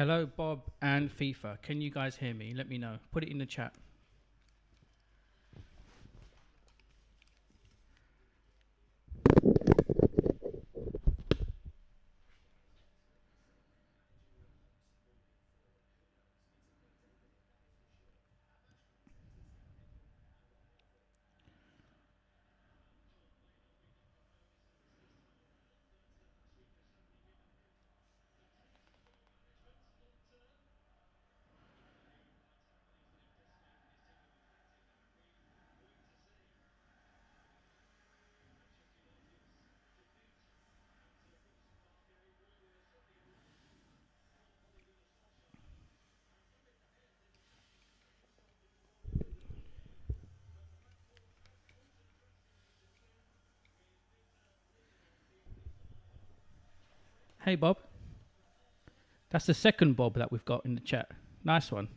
Hello, Bob and FIFA. Can you guys hear me? Let me know. Put it in the chat. Hey, Bob. That's the second Bob that we've got in the chat. Nice one.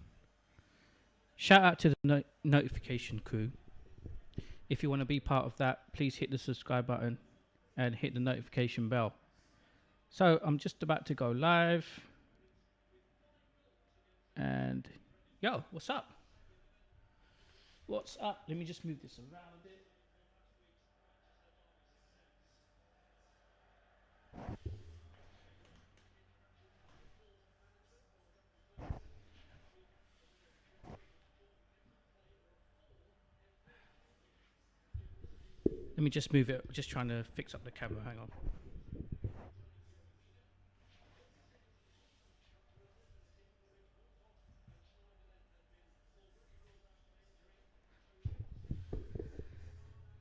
Shout out to the notification crew. If you want to be part of that, please hit the subscribe button and hit the notification bell. So I'm just about to go live. And yo, what's up? What's up? Let me just move this around a bit. Let me just move it. Just trying to fix up the camera. Hang on.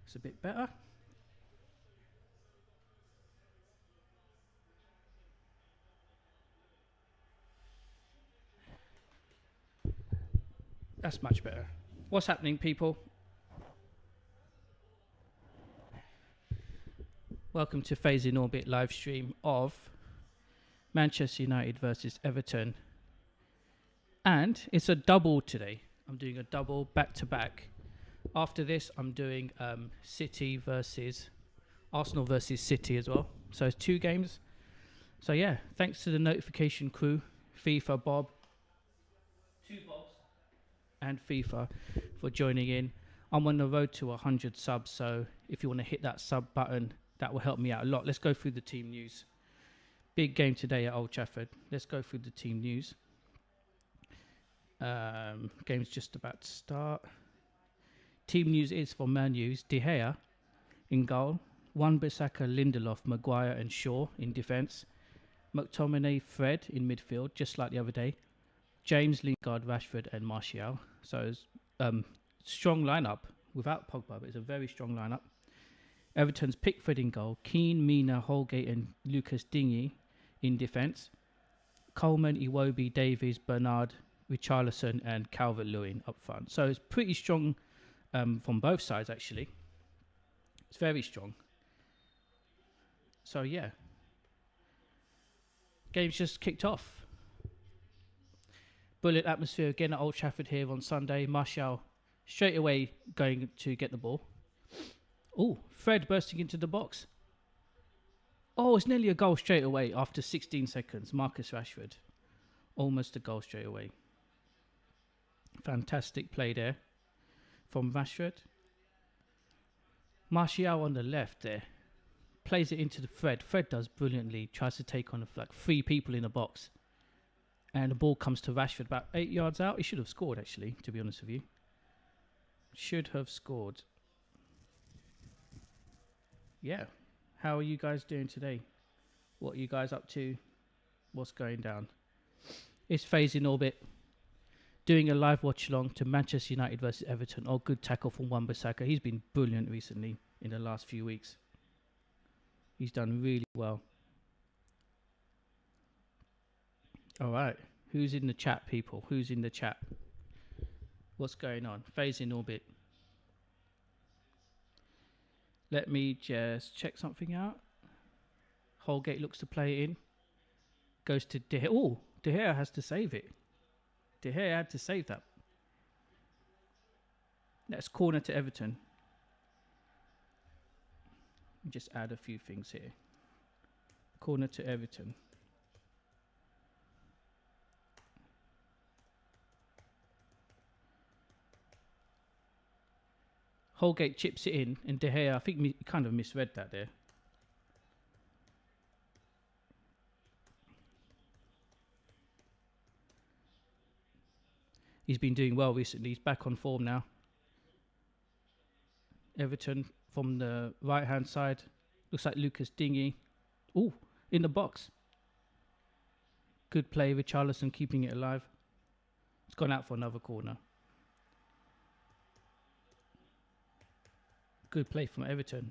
It's a bit better. That's much better. What's happening, people? Welcome to Phase in Orbit live stream of Manchester United versus Everton. And it's a double today. I'm doing a double back to back. After this, I'm doing City versus Arsenal versus City as well. So it's 2 games. So yeah, thanks to the notification crew, FIFA Bob, 2 Bobs, and FIFA for joining in. I'm on the road to 100 subs, so if you want to hit that sub button, that will help me out a lot. Let's go through the team news. Big game today at Old Trafford. Let's go through the team news. Game's just about to start. Team news is for Man U's De Gea in goal, Wan-Bissaka, Lindelof, Maguire and Shaw in defence, McTominay, Fred in midfield, just like the other day, James, Lingard, Rashford and Martial. So it's strong lineup without Pogba, but it's a very strong lineup. Everton's Pickford in goal, Keane, Mina, Holgate and Lucas Digne in defence, Coleman, Iwobi, Davies, Bernard, Richarlison and Calvert-Lewin up front. So it's pretty strong from both sides, actually. It's very strong. So yeah, game's just kicked off. Brilliant atmosphere again at Old Trafford here on Sunday. Martial straight away going to get the ball. Oh, Fred bursting into the box. Oh, it's nearly a goal straight away after 16 seconds. Marcus Rashford. Almost a goal straight away. Fantastic play there from Rashford. Martial on the left there. Plays it into the Fred. Fred does brilliantly. Tries to take on like 3 people in the box. And the ball comes to Rashford about 8 yards out. He should have scored, actually, to be honest with you. Should have scored. Yeah. How are you guys doing today? What are you guys up to? What's going down? It's Phase in Orbit. Doing a live watch along to Manchester United versus Everton. Oh, good tackle from Wan-Bissaka. He's been brilliant recently in the last few weeks. He's done really well. All right. Who's in the chat, people? Who's in the chat? What's going on? Phase in Orbit. Let me just check something out. Holgate looks to play it in. Goes to De Gea. Oh, De Gea has to save it. De Gea had to save that. That's corner to Everton. Just add a few things here. Corner to Everton. Holgate chips it in, and De Gea, I think he kind of misread that there. He's been doing well recently. He's back on form now. Everton from the right-hand side. Looks like Lucas Digne. Ooh, in the box. Good play, Richarlison keeping it alive. It's gone out for another corner. Good play from Everton.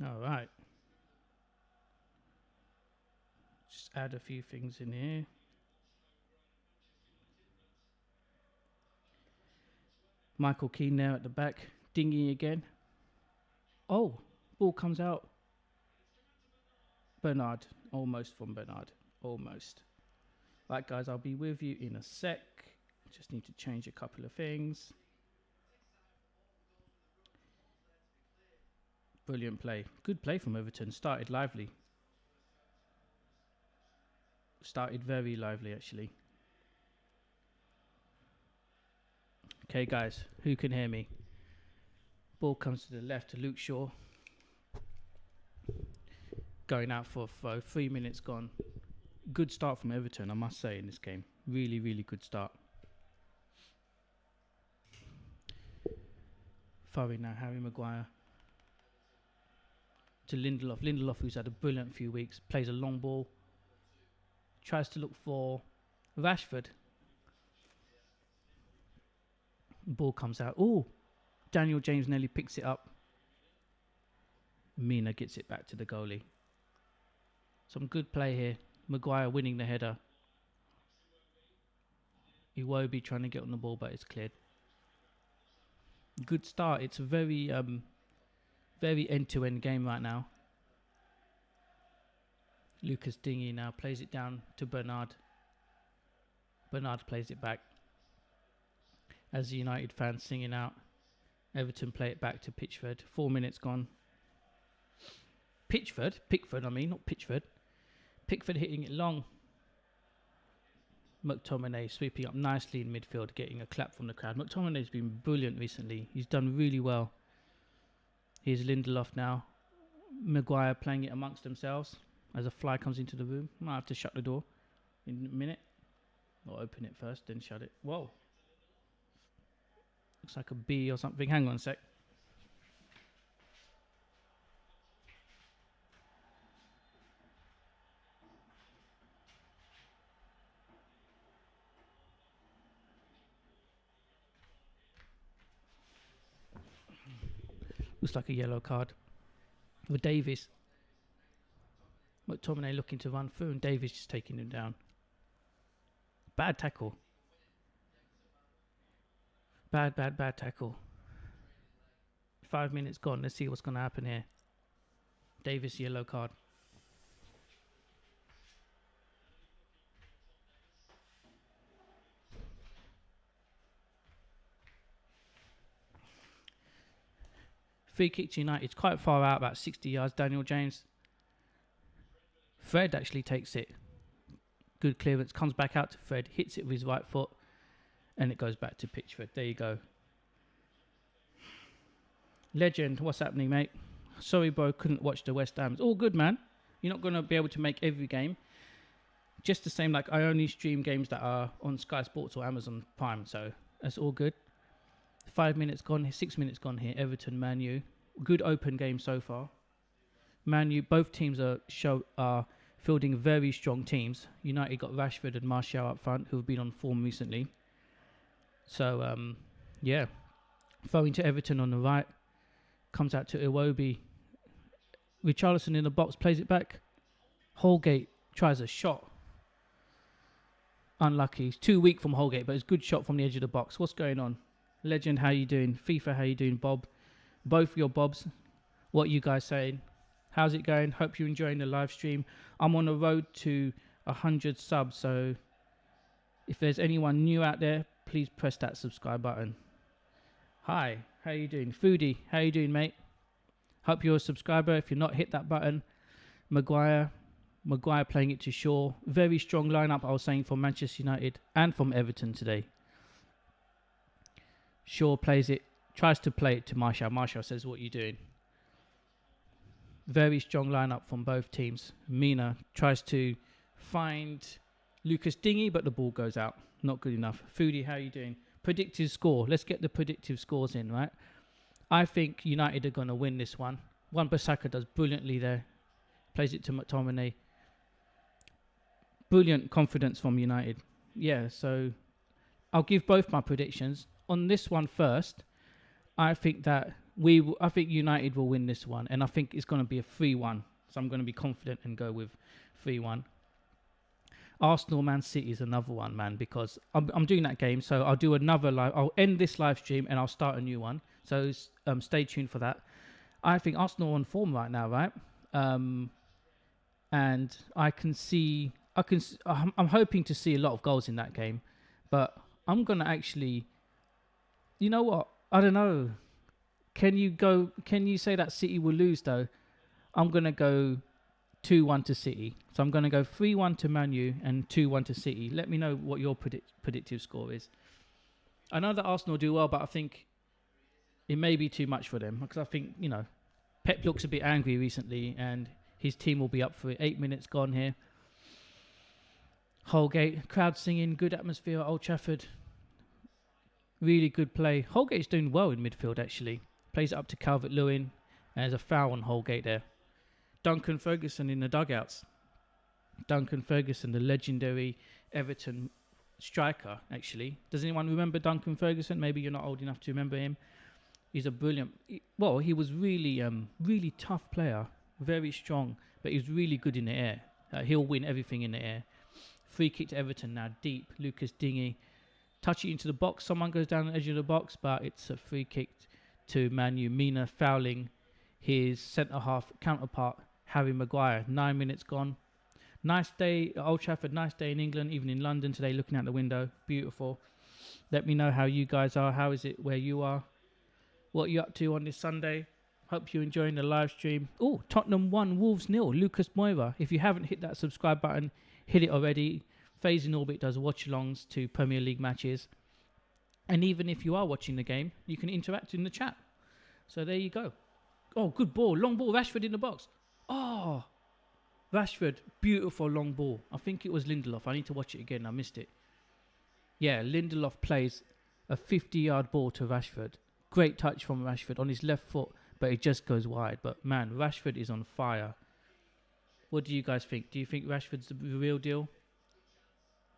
All right. Just add a few things in here. Michael Keane there at the back. Dingy again. Oh, ball comes out. Bernard. Almost from Bernard. Almost. Right, guys, I'll be with you in a sec. Just need to change a couple of things. Brilliant play. Good play from Everton. Started lively. Started very lively, actually. Okay, guys, who can hear me? Ball comes to the left to Luke Shaw. Going out for a throw. 3 minutes gone. Good start from Everton, I must say, in this game. Really, really good start. Throwing now, Harry Maguire. To Lindelof. Lindelof, who's had a brilliant few weeks. Plays a long ball. Tries to look for Rashford. Ball comes out. Oh, Daniel James nearly picks it up. Mina gets it back to the goalie. Some good play here. Maguire winning the header. Iwobi trying to get on the ball, but it's cleared. Good start. It's a very end-to-end game right now. Lucas Digne now plays it down to Bernard. Bernard plays it back. As the United fans singing out, Everton play it back to Pitchford. 4 minutes gone. Pickford, I mean, not Pitchford. Pickford hitting it long. McTominay sweeping up nicely in midfield, getting a clap from the crowd. McTominay's been brilliant recently. He's done really well. Here's Lindelof now. Maguire playing it amongst themselves as a fly comes into the room. Might have to shut the door in a minute. Or open it first, then shut it. Whoa. Looks like a bee or something. Hang on a sec. Looks like a yellow card for Davies. McTominay looking to run through and Davies just taking him down. Bad tackle. Bad tackle. 5 minutes gone. Let's see what's going to happen here. Davies, yellow card. Free kick to United. It's quite far out, about 60 yards. Daniel James. Fred actually takes it. Good clearance. Comes back out to Fred. Hits it with his right foot. And it goes back to Pitchford. There you go. Legend. What's happening, mate? Sorry, bro. Couldn't watch the West Ham. It's all good, man. You're not going to be able to make every game. Just the same, like I only stream games that are on Sky Sports or Amazon Prime. So that's all good. 5 minutes gone. 6 minutes gone here. Everton, Man U. Good open game so far. Man U. Both teams are fielding very strong teams. United got Rashford and Martial up front, who have been on form recently. So, yeah. Throwing to Everton on the right. Comes out to Iwobi. Richarlison in the box. Plays it back. Holgate tries a shot. Unlucky. He's too weak from Holgate, but it's a good shot from the edge of the box. What's going on? Legend, how you doing? FIFA, how you doing? Bob. Both your Bobs. What you guys saying? How's it going? Hope you're enjoying the live stream. I'm on the road to 100 subs, so if there's anyone new out there, please press that subscribe button. Hi, how you doing? Foodie, how you doing, mate? Hope you're a subscriber. If you're not, hit that button. Maguire Maguire playing it to Shaw. Very strong lineup, I was saying, from Manchester United and from Everton today. Shaw plays it, tries to play it to Martial. Martial says, what are you doing? Very strong lineup from both teams. Mina tries to find Lucas Dingy, but the ball goes out. Not good enough. Foodie, how are you doing? Predictive score. Let's get the predictive scores in, right? I think United are going to win this one. Wan-Bissaka does brilliantly there. Plays it to McTominay. Brilliant confidence from United. Yeah, so I'll give both my predictions. On this one first, I think that I think United will win this one, and I think it's going to be a 3-1. So I'm going to be confident and go with 3-1. Arsenal Man City is another one, man, because I'm doing that game, so I'll do another live. I'll end this live stream and I'll start a new one. So stay tuned for that. I think Arsenal are on form right now, right? And I'm hoping to see a lot of goals in that game, but I'm gonna actually, you know what? I don't know. Can you say that City will lose though? I'm gonna go 2-1 to City. So I'm going to go 3-1 to Man U and 2-1 to City. Let me know what your predictive score is. I know that Arsenal do well, but I think it may be too much for them. Because I think, Pep looks a bit angry recently and his team will be up for it. 8 minutes gone here. Holgate, crowd singing, good atmosphere at Old Trafford. Really good play. Holgate's doing well in midfield, actually. Plays it up to Calvert-Lewin. And there's a foul on Holgate there. Duncan Ferguson in the dugouts. Duncan Ferguson, the legendary Everton striker, actually. Does anyone remember Duncan Ferguson? Maybe you're not old enough to remember him. He's a brilliant... he was really tough player. Very strong. But he was really good in the air. He'll win everything in the air. Free kick to Everton now. Deep. Lucas Dingy. Touch it into the box. Someone goes down the edge of the box. But it's a free kick to Man U. Mina fouling his centre-half counterpart, Harry Maguire. 9 minutes gone. Nice day at Old Trafford. Nice day in England. Even in London today, looking out the window. Beautiful. Let me know how you guys are. How is it where you are? What are you up to on this Sunday? Hope you're enjoying the live stream. Oh, Tottenham 1, Wolves 0. Lucas Moira. If you haven't hit that subscribe button, hit it already. FaZe in Orbit does watch-alongs to Premier League matches. And even if you are watching the game, you can interact in the chat. So there you go. Oh, good ball. Long ball. Rashford in the box. Oh, Rashford. Beautiful long ball. I think it was Lindelof. I need to watch it again. I missed it. Yeah, Lindelof plays a 50-yard ball to Rashford. Great touch from Rashford on his left foot, but it just goes wide. But, man, Rashford is on fire. What do you guys think? Do you think Rashford's the real deal?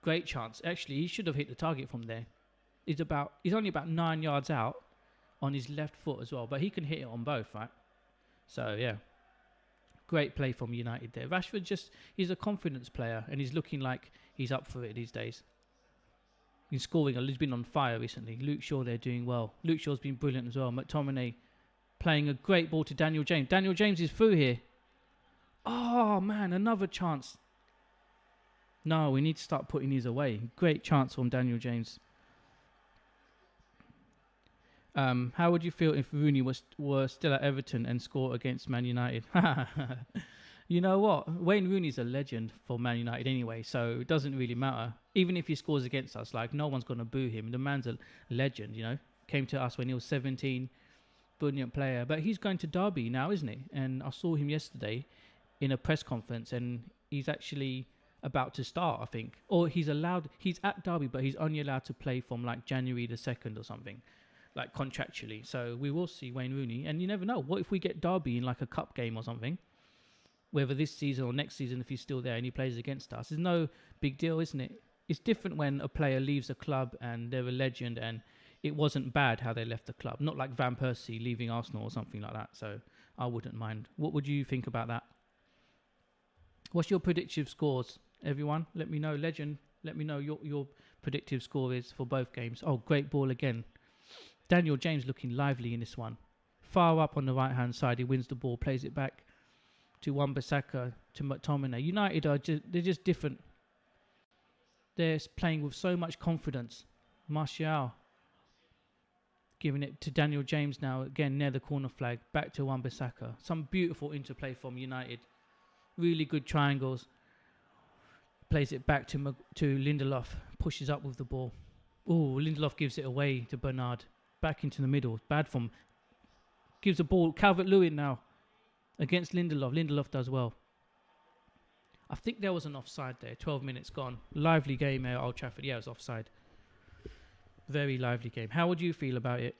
Great chance. Actually, he should have hit the target from there. He's only about 9 yards out on his left foot as well, but he can hit it on both, right? So, yeah. Great play from United there. Rashford he's a confidence player, and he's looking like he's up for it these days. He's scoring, he's been on fire recently. Luke Shaw there doing well. Luke Shaw's been brilliant as well. McTominay playing a great ball to Daniel James. Daniel James is through here. Oh, man, another chance. No, we need to start putting these away. Great chance from Daniel James. How would you feel if Rooney were still at Everton and score against Man United? You know what? Wayne Rooney's a legend for Man United anyway, so it doesn't really matter. Even if he scores against us, no one's going to boo him. The man's a legend, Came to us when he was 17. Brilliant player. But he's going to Derby now, isn't he? And I saw him yesterday in a press conference, and he's actually about to start, I think. Or he's at Derby, but he's only allowed to play from January the 2nd or something. Contractually. So we will see Wayne Rooney. And you never know. What if we get Derby in a cup game or something? Whether this season or next season, if he's still there and he plays against us. It's no big deal, isn't it? It's different when a player leaves a club and they're a legend and it wasn't bad how they left the club. Not like Van Persie leaving Arsenal or something like that. So I wouldn't mind. What would you think about that? What's your predictive scores, everyone? Let me know. Legend, let me know your predictive score is for both games. Oh, great ball again. Daniel James looking lively in this one. Far up on the right-hand side, he wins the ball, plays it back to Wan-Bissaka, to McTominay. United they're just different. They're playing with so much confidence. Martial giving it to Daniel James now, again near the corner flag, back to Wan-Bissaka. Some beautiful interplay from United. Really good triangles. Plays it back to Lindelof. Pushes up with the ball. Oh, Lindelof gives it away to Bernard. Back into the middle. Bad from. Gives the ball. Calvert-Lewin now. Against Lindelof. Lindelof does well. I think there was an offside there. 12 minutes gone. Lively game at Old Trafford. Yeah, it was offside. Very lively game. How would you feel about it?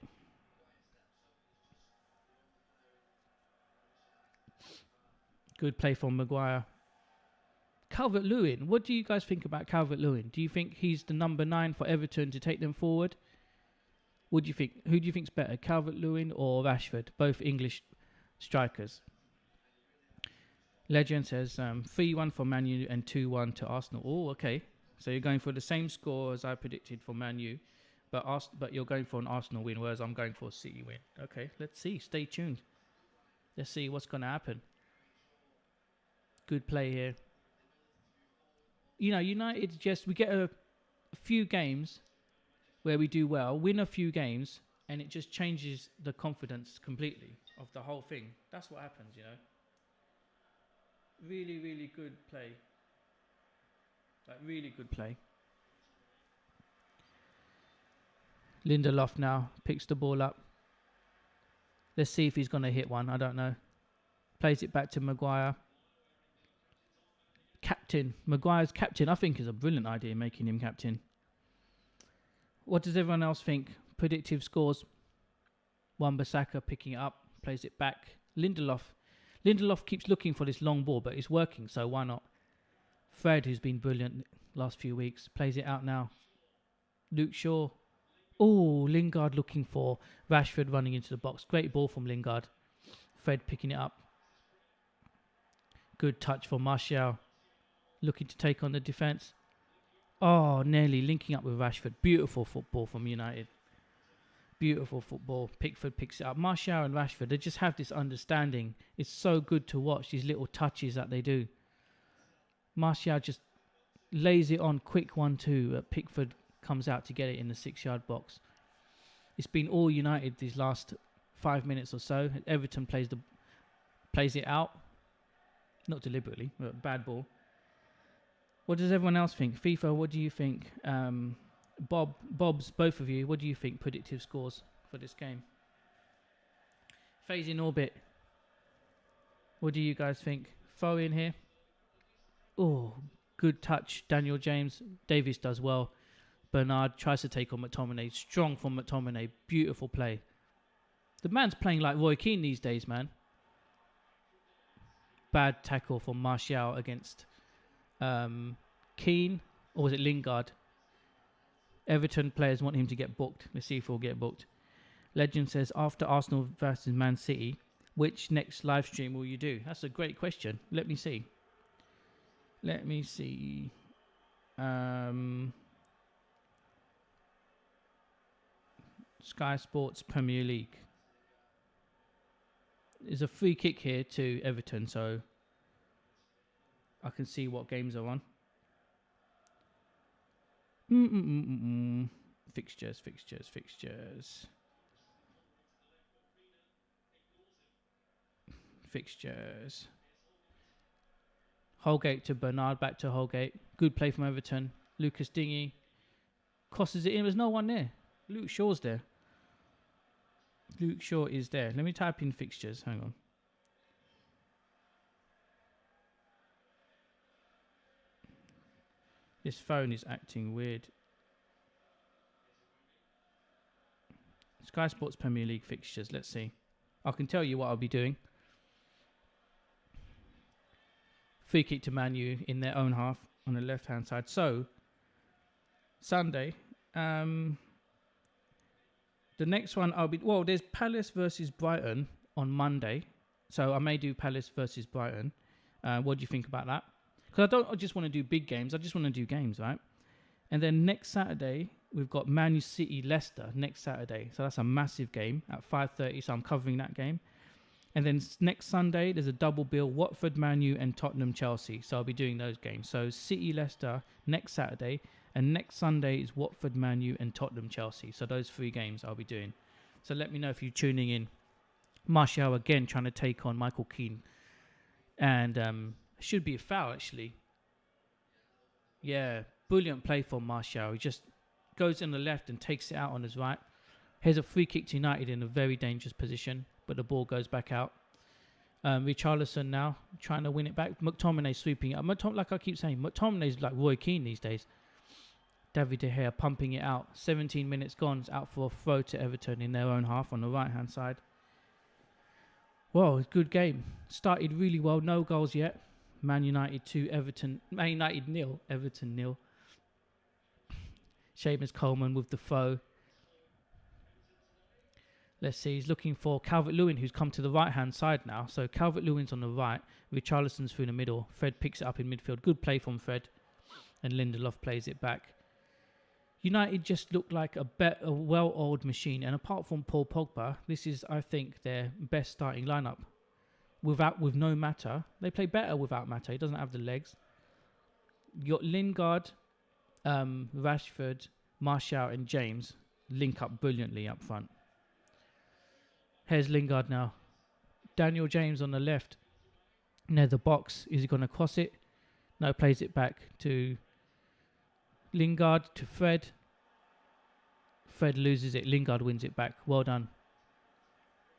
Good play from Maguire. Calvert-Lewin. What do you guys think about Calvert-Lewin? Do you think he's the number 9 for Everton to take them forward? What do you think? Who do you think's better, Calvert-Lewin or Rashford? Both English strikers. Legend says 3-1 for Man U and 2-1 to Arsenal. Oh, okay. So you're going for the same score as I predicted for Man U, but you're going for an Arsenal win, whereas I'm going for a City win. Okay, let's see. Stay tuned. Let's see what's going to happen. Good play here. You know, United we get a few games where we do well, win a few games, and it just changes the confidence completely of the whole thing. That's what happens, you know. Really, really good play. Like, really good play. Lindelof now picks the ball up. Let's see if he's going to hit one. I don't know. Plays it back to Maguire. Captain. Maguire's captain. I think is a brilliant idea, making him captain. What does everyone else think? Predictive scores. Wan-Bissaka picking it up. Plays it back. Lindelof keeps looking for this long ball, but it's working, so why not? Fred, who's been brilliant last few weeks, plays it out now. Luke Shaw. Oh, Lingard looking for Rashford running into the box. Great ball from Lingard. Fred picking it up. Good touch for Martial. Looking to take on the defence. Oh, nearly linking up with Rashford. Beautiful football from United. Beautiful football. Pickford picks it up. Martial and Rashford, they just have this understanding. It's so good to watch these little touches that they do. Martial just lays it on, quick 1-2. Pickford comes out to get it in the 6-yard box. It's been all United these last 5 minutes or so. Everton plays it out. Not deliberately, but bad ball. What does everyone else think? FIFA, what do you think? Bob's, both of you, what do you think? Predictive scores for this game. Phase in orbit. What do you guys think? Throw in here. Oh, good touch. Daniel James. Davies does well. Bernard tries to take on McTominay. Strong from McTominay. Beautiful play. The man's playing like Roy Keane these days, man. Bad tackle from Martial against Keane. Or was it Lingard? Everton players want him to get booked. Let's see if he'll get booked. Legend says, after Arsenal versus Man City, which next live stream will you do? That's a great question. Let me see. Sky Sports Premier League. There's a free kick here to Everton, so I can see what games are on. Fixtures. Holgate to Bernard, back to Holgate. Good play from Everton. Lucas Digne crosses it in. There's no one there. Luke Shaw's there. Luke Shaw is there. Let me type in fixtures. Hang on. This phone is acting weird. Sky Sports Premier League fixtures. Let's see. I can tell you what I'll be doing. Free kick to Man U in their own half on the left-hand side. So, Sunday. The next one there's Palace versus Brighton on Monday. So I may do Palace versus Brighton. What do you think about that? Because I just want to do big games. I just want to do games, right? And then next Saturday, we've got Man City Leicester next Saturday. So that's a massive game at 5:30. So I'm covering that game. And then next Sunday, there's a double bill, Watford, Man U, and Tottenham, Chelsea. So I'll be doing those games. So City, Leicester next Saturday. And next Sunday is Watford, Man U, and Tottenham, Chelsea. So those 3 games I'll be doing. So let me know if you're tuning in. Martial again trying to take on Michael Keane. And should be a foul, actually. Yeah, brilliant play from Martial. He just goes in the left and takes it out on his right. Here's a free kick to United in a very dangerous position, but the ball goes back out. Richarlison now trying to win it back. McTominay sweeping it up. Like I keep saying, McTominay's like Roy Keane these days. David De Gea pumping it out. 17 minutes gone. It's out for a throw to Everton in their own half on the right-hand side. Well, good game. Started really well. No goals yet. Man United 2, Everton. Man United 0, Everton 0. Seamus Coleman with the throw. Let's see, he's looking for Calvert-Lewin, who's come to the right-hand side now. So Calvert-Lewin's on the right. Richarlison's through the middle. Fred picks it up in midfield. Good play from Fred. And Lindelof plays it back. United just look like a well-oiled machine. And apart from Paul Pogba, this is, I think, their best starting lineup. With no Mata. They play better without Mata. He doesn't have the legs. You got Lingard, Rashford, Martial and James link up brilliantly up front. Here's Lingard now. Daniel James on the left. Near the box. Is he going to cross it? No, plays it back to Lingard, to Fred. Fred loses it. Lingard wins it back. Well done.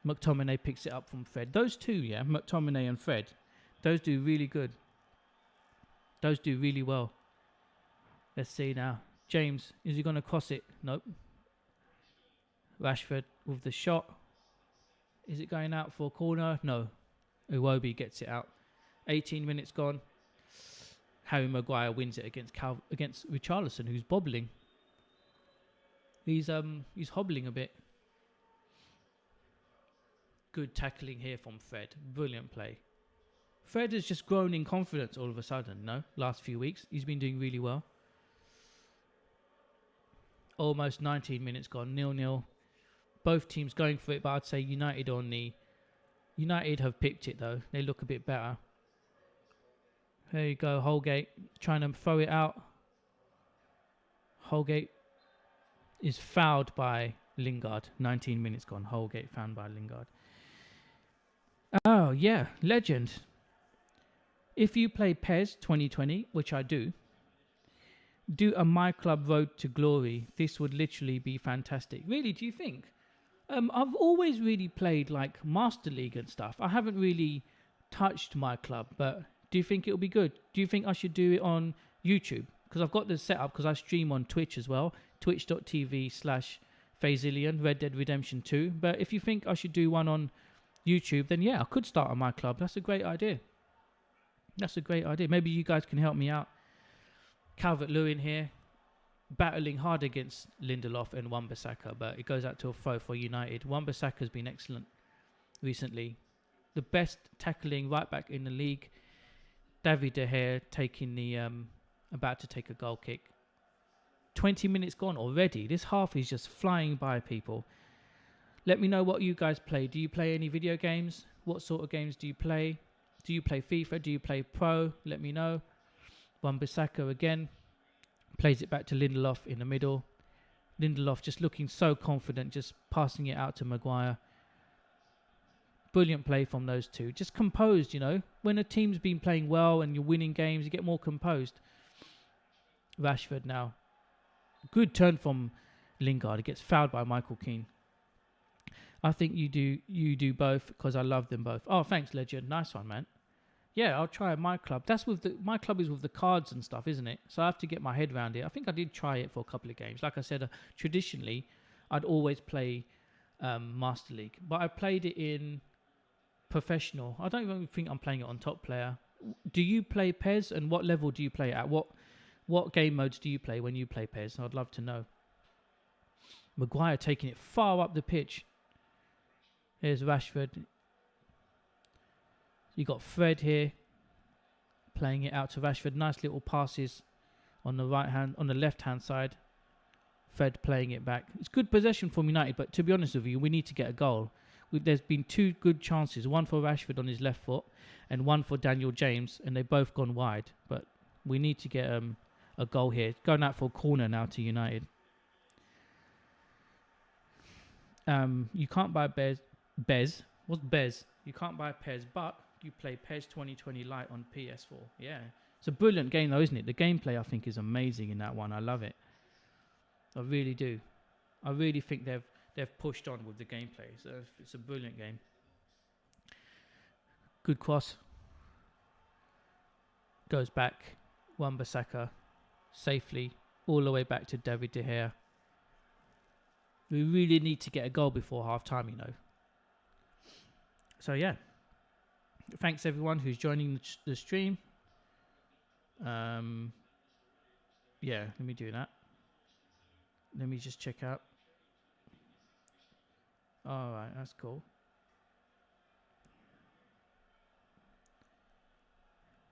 McTominay picks it up from Fred. Those two, yeah, McTominay and Fred, those do really good. Those do really well. Let's see now. James, is he going to cross it? Nope. Rashford with the shot. Is it going out for a corner? No. Iwobi gets it out. 18 minutes gone. Harry Maguire wins it against Richarlison, who's bobbling. He's hobbling a bit. Good tackling here from Fred. Brilliant play. Fred has just grown in confidence all of a sudden, no? Last few weeks. He's been doing really well. Almost 19 minutes gone. 0-0. Both teams going for it, but I'd say United have picked it though. They look a bit better. There you go, Holgate trying to throw it out. Holgate is fouled by Lingard. 19 minutes gone. Holgate fouled by Lingard. Oh yeah, legend. If you play PES 2020, which I do a My Club Road to Glory. This would literally be fantastic. Really, do you think? I've always really played like Master League and stuff. I haven't really touched My Club, but do you think it'll be good? Do you think I should do it on YouTube? Because I've got the setup because I stream on Twitch as well. Twitch.tv/Fazilian, Red Dead Redemption 2. But if you think I should do one on YouTube, then yeah, I could start on My Club. That's a great idea. Maybe you guys can help me out. Calvert-Lewin here, battling hard against Lindelof and Wan-Bissaka, but it goes out to a throw for United. Wan-Bissaka's been excellent recently. The best tackling right back in the league. David De Gea taking the about to take a goal kick. 20 minutes gone already. This half is just flying by, people. Let me know what you guys play. Do you play any video games? What sort of games do you play? Do you play FIFA? Do you play Pro? Let me know. Wan-Bissaka again. Plays it back to Lindelof in the middle. Lindelof just looking so confident, just passing it out to Maguire. Brilliant play from those two. Just composed, you know. When a team's been playing well and you're winning games, you get more composed. Rashford now. Good turn from Lingard. He gets fouled by Michael Keane. I think you do both because I love them both. Oh, thanks, Legend. Nice one, man. Yeah, I'll try My Club. My Club is with the cards and stuff, isn't it? So I have to get my head around it. I think I did try it for a couple of games. Like I said, traditionally, I'd always play Master League. But I played it in professional. I don't even think I'm playing it on top player. Do you play PES? And what level do you play at? What game modes do you play when you play PES? I'd love to know. Maguire taking it far up the pitch. Here's Rashford. You got Fred here playing it out to Rashford. Nice little passes on the left hand side. Fred playing it back. It's good possession from United, but to be honest with you, we need to get a goal. There's been two good chances, one for Rashford on his left foot and one for Daniel James, and they've both gone wide. But we need to get a goal here. Going out for a corner now to United. You can't buy Bez. What's Bez? You can't buy PES, but You play PES 2020 Lite on PS4. Yeah. It's a brilliant game though, isn't it? The gameplay I think is amazing in that one. I love it. I really do. I really think they've pushed on with the gameplay. So it's a brilliant game. Good cross. Goes back. Wan-Bissaka safely all the way back to David De Gea. We really need to get a goal before half time, you know. So yeah. Thanks everyone who's joining the stream. Yeah, let me do that. Let me just check out. Alright, that's cool.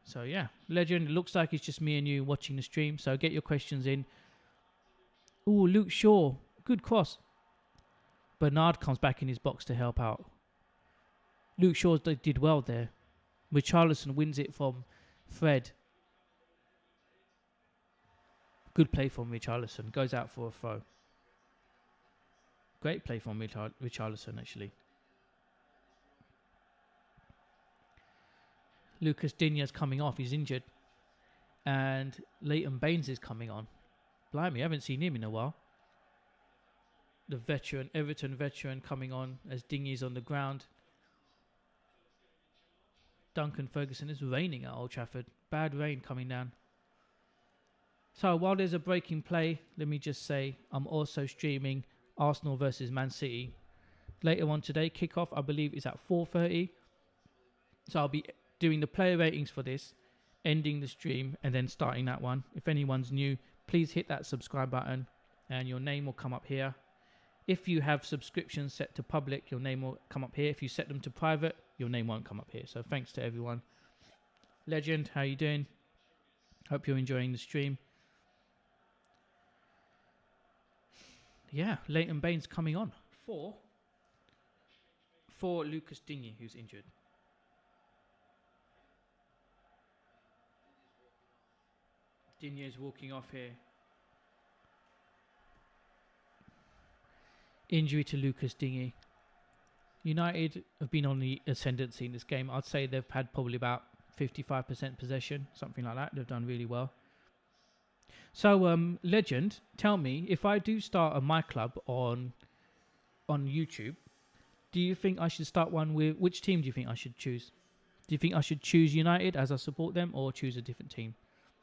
So yeah, legend. It looks like it's just me and you watching the stream. So get your questions in. Ooh, Luke Shaw. Good cross. Bernard comes back in his box to help out. Luke Shaw did well there. Richarlison wins it from Fred. Good play from Richarlison. Goes out for a throw. Great play from Richarlison, actually. Lucas Digne's coming off. He's injured. And Leighton Baines is coming on. Blimey, I haven't seen him in a while. The veteran, Everton veteran coming on as Digne's on the ground. Duncan Ferguson. It's raining at Old Trafford. Bad rain coming down. So while there's a breaking play, let me just say I'm also streaming Arsenal versus Man City. Later on today, kickoff I believe is at 4:30. So I'll be doing the player ratings for this, ending the stream and then starting that one. If anyone's new, please hit that subscribe button and your name will come up here. If you have subscriptions set to public, your name will come up here. If you set them to private, your name won't come up here. So thanks to everyone. Legend, how you doing? Hope you're enjoying the stream. Yeah, Leighton Baines coming on for Lucas Digne, who's injured. Digne is walking off here. Injury to Lucas Digne. United have been on the ascendancy in this game. I'd say they've had probably about 55% possession, something like that. They've done really well. So, Legend, tell me, if I do start a My Club on YouTube, do you think I should start one with... Which team do you think I should choose? Do you think I should choose United as I support them or choose a different team?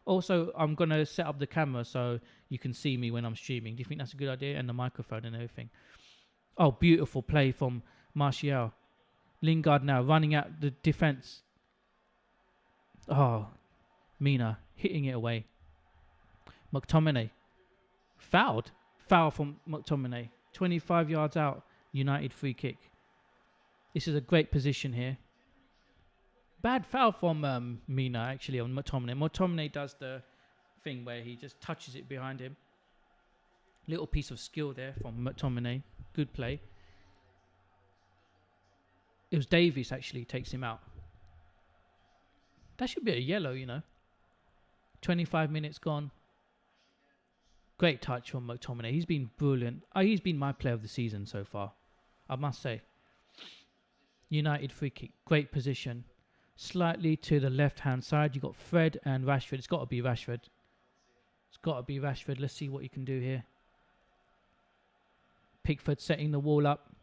Also, I'm going to set up the camera so you can see me when I'm streaming. Do you think that's a good idea? And the microphone and everything. Oh, beautiful play from Martial. Lingard now running out the defence. Oh, Mina hitting it away. McTominay. Fouled. Foul from McTominay. 25 yards out. United free kick. This is a great position here. Bad foul from Mina actually on McTominay. McTominay does the thing where he just touches it behind him. Little piece of skill there from McTominay. Good play. It was Davies actually takes him out. That should be a yellow, you know. 25 minutes gone. Great touch from McTominay. He's been brilliant. He's been my player of the season so far, I must say. United free kick. Great position. Slightly to the left-hand side. You've got Fred and Rashford. It's got to be Rashford. It's got to be Rashford. Let's see what he can do here. Pickford setting the wall up.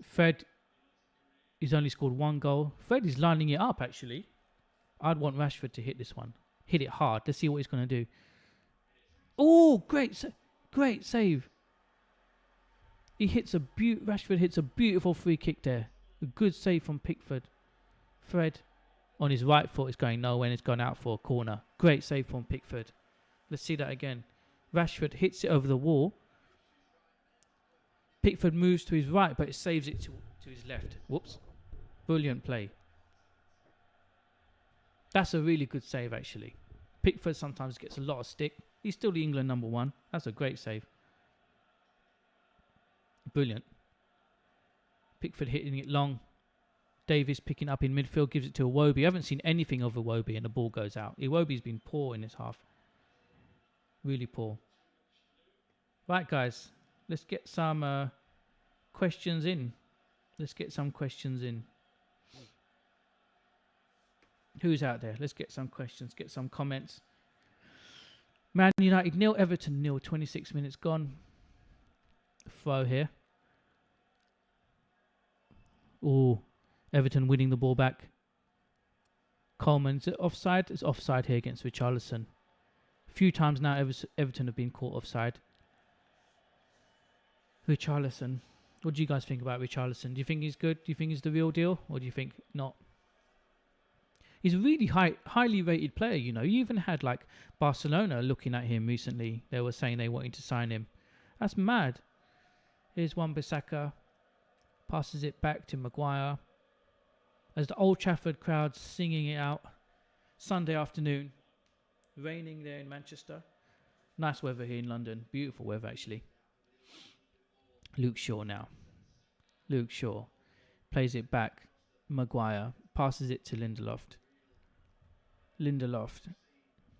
Fred, he's only scored one goal. Fred is lining it up, actually. I'd want Rashford to hit this one. Hit it hard. Let's see what he's going to do. Oh, great save. He hits Rashford hits a beautiful free kick there. A good save from Pickford. Fred on his right foot is going nowhere and it's gone out for a corner. Great save from Pickford. Let's see that again. Rashford hits it over the wall. Pickford moves to his right, but it saves it to his left. Whoops. Brilliant play. That's a really good save, actually. Pickford sometimes gets a lot of stick. He's still the England number one. That's a great save. Brilliant. Pickford hitting it long. Davies picking up in midfield, gives it to Iwobi. I haven't seen anything of Iwobi and the ball goes out. Iwobi's been poor in this half. Really poor. Right, guys. Let's get some questions in. Let's get some questions in. Who's out there? Let's get some questions, get some comments. Man United nil, Everton nil. 26 minutes gone. Throw here. Oh, Everton winning the ball back. Coleman's offside. It's offside here against Richarlison. A few times now Everton have been caught offside. Richarlison. What do you guys think about Richarlison? Do you think he's good? Do you think he's the real deal? Or do you think not? He's a really highly rated player, you know. You even had like Barcelona looking at him recently. They were saying they wanted to sign him. That's mad. Here's Wan-Bissaka. Passes it back to Maguire. As the Old Trafford crowd singing it out. Sunday afternoon. Raining there in Manchester. Nice weather here in London. Beautiful weather actually. Luke Shaw now. Luke Shaw. Plays it back. Maguire. Passes it to Lindelof.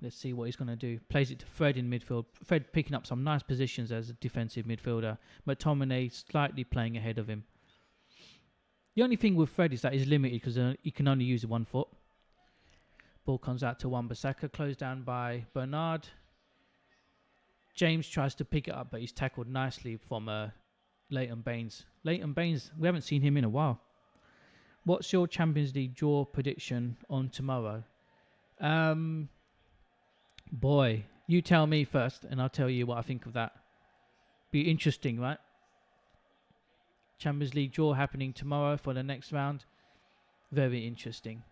Let's see what he's going to do. Plays it to Fred in midfield. Fred picking up some nice positions as a defensive midfielder. McTominay slightly playing ahead of him. The only thing with Fred is that he's limited because he can only use one foot. Ball comes out to Wan-Bissaka. Closed down by Bernard. James tries to pick it up, but he's tackled nicely from Leighton Baines. Leighton Baines, we haven't seen him in a while. What's your Champions League draw prediction on tomorrow? Boy, you tell me first and I'll tell you what I think of that. Be interesting, right? Champions League draw happening tomorrow for the next round. Very interesting.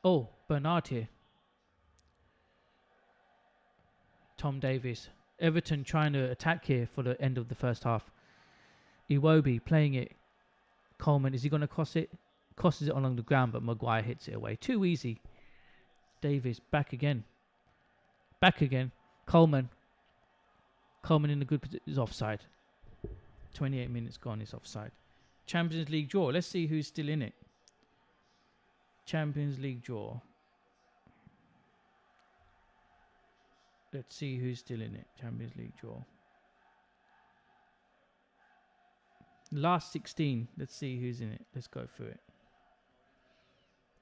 Oh, Bernard here. Tom Davies. Everton trying to attack here for the end of the first half. Iwobi playing it. Coleman, is he going to cross it? Crosses it along the ground, but Maguire hits it away. Too easy. Davies back again. Coleman in the good position is offside. 28 minutes gone, is offside. Champions League draw. Let's see who's still in it. Champions League draw. Let's see who's still in it. Champions League draw. Last 16. Let's see who's in it. Let's go through it.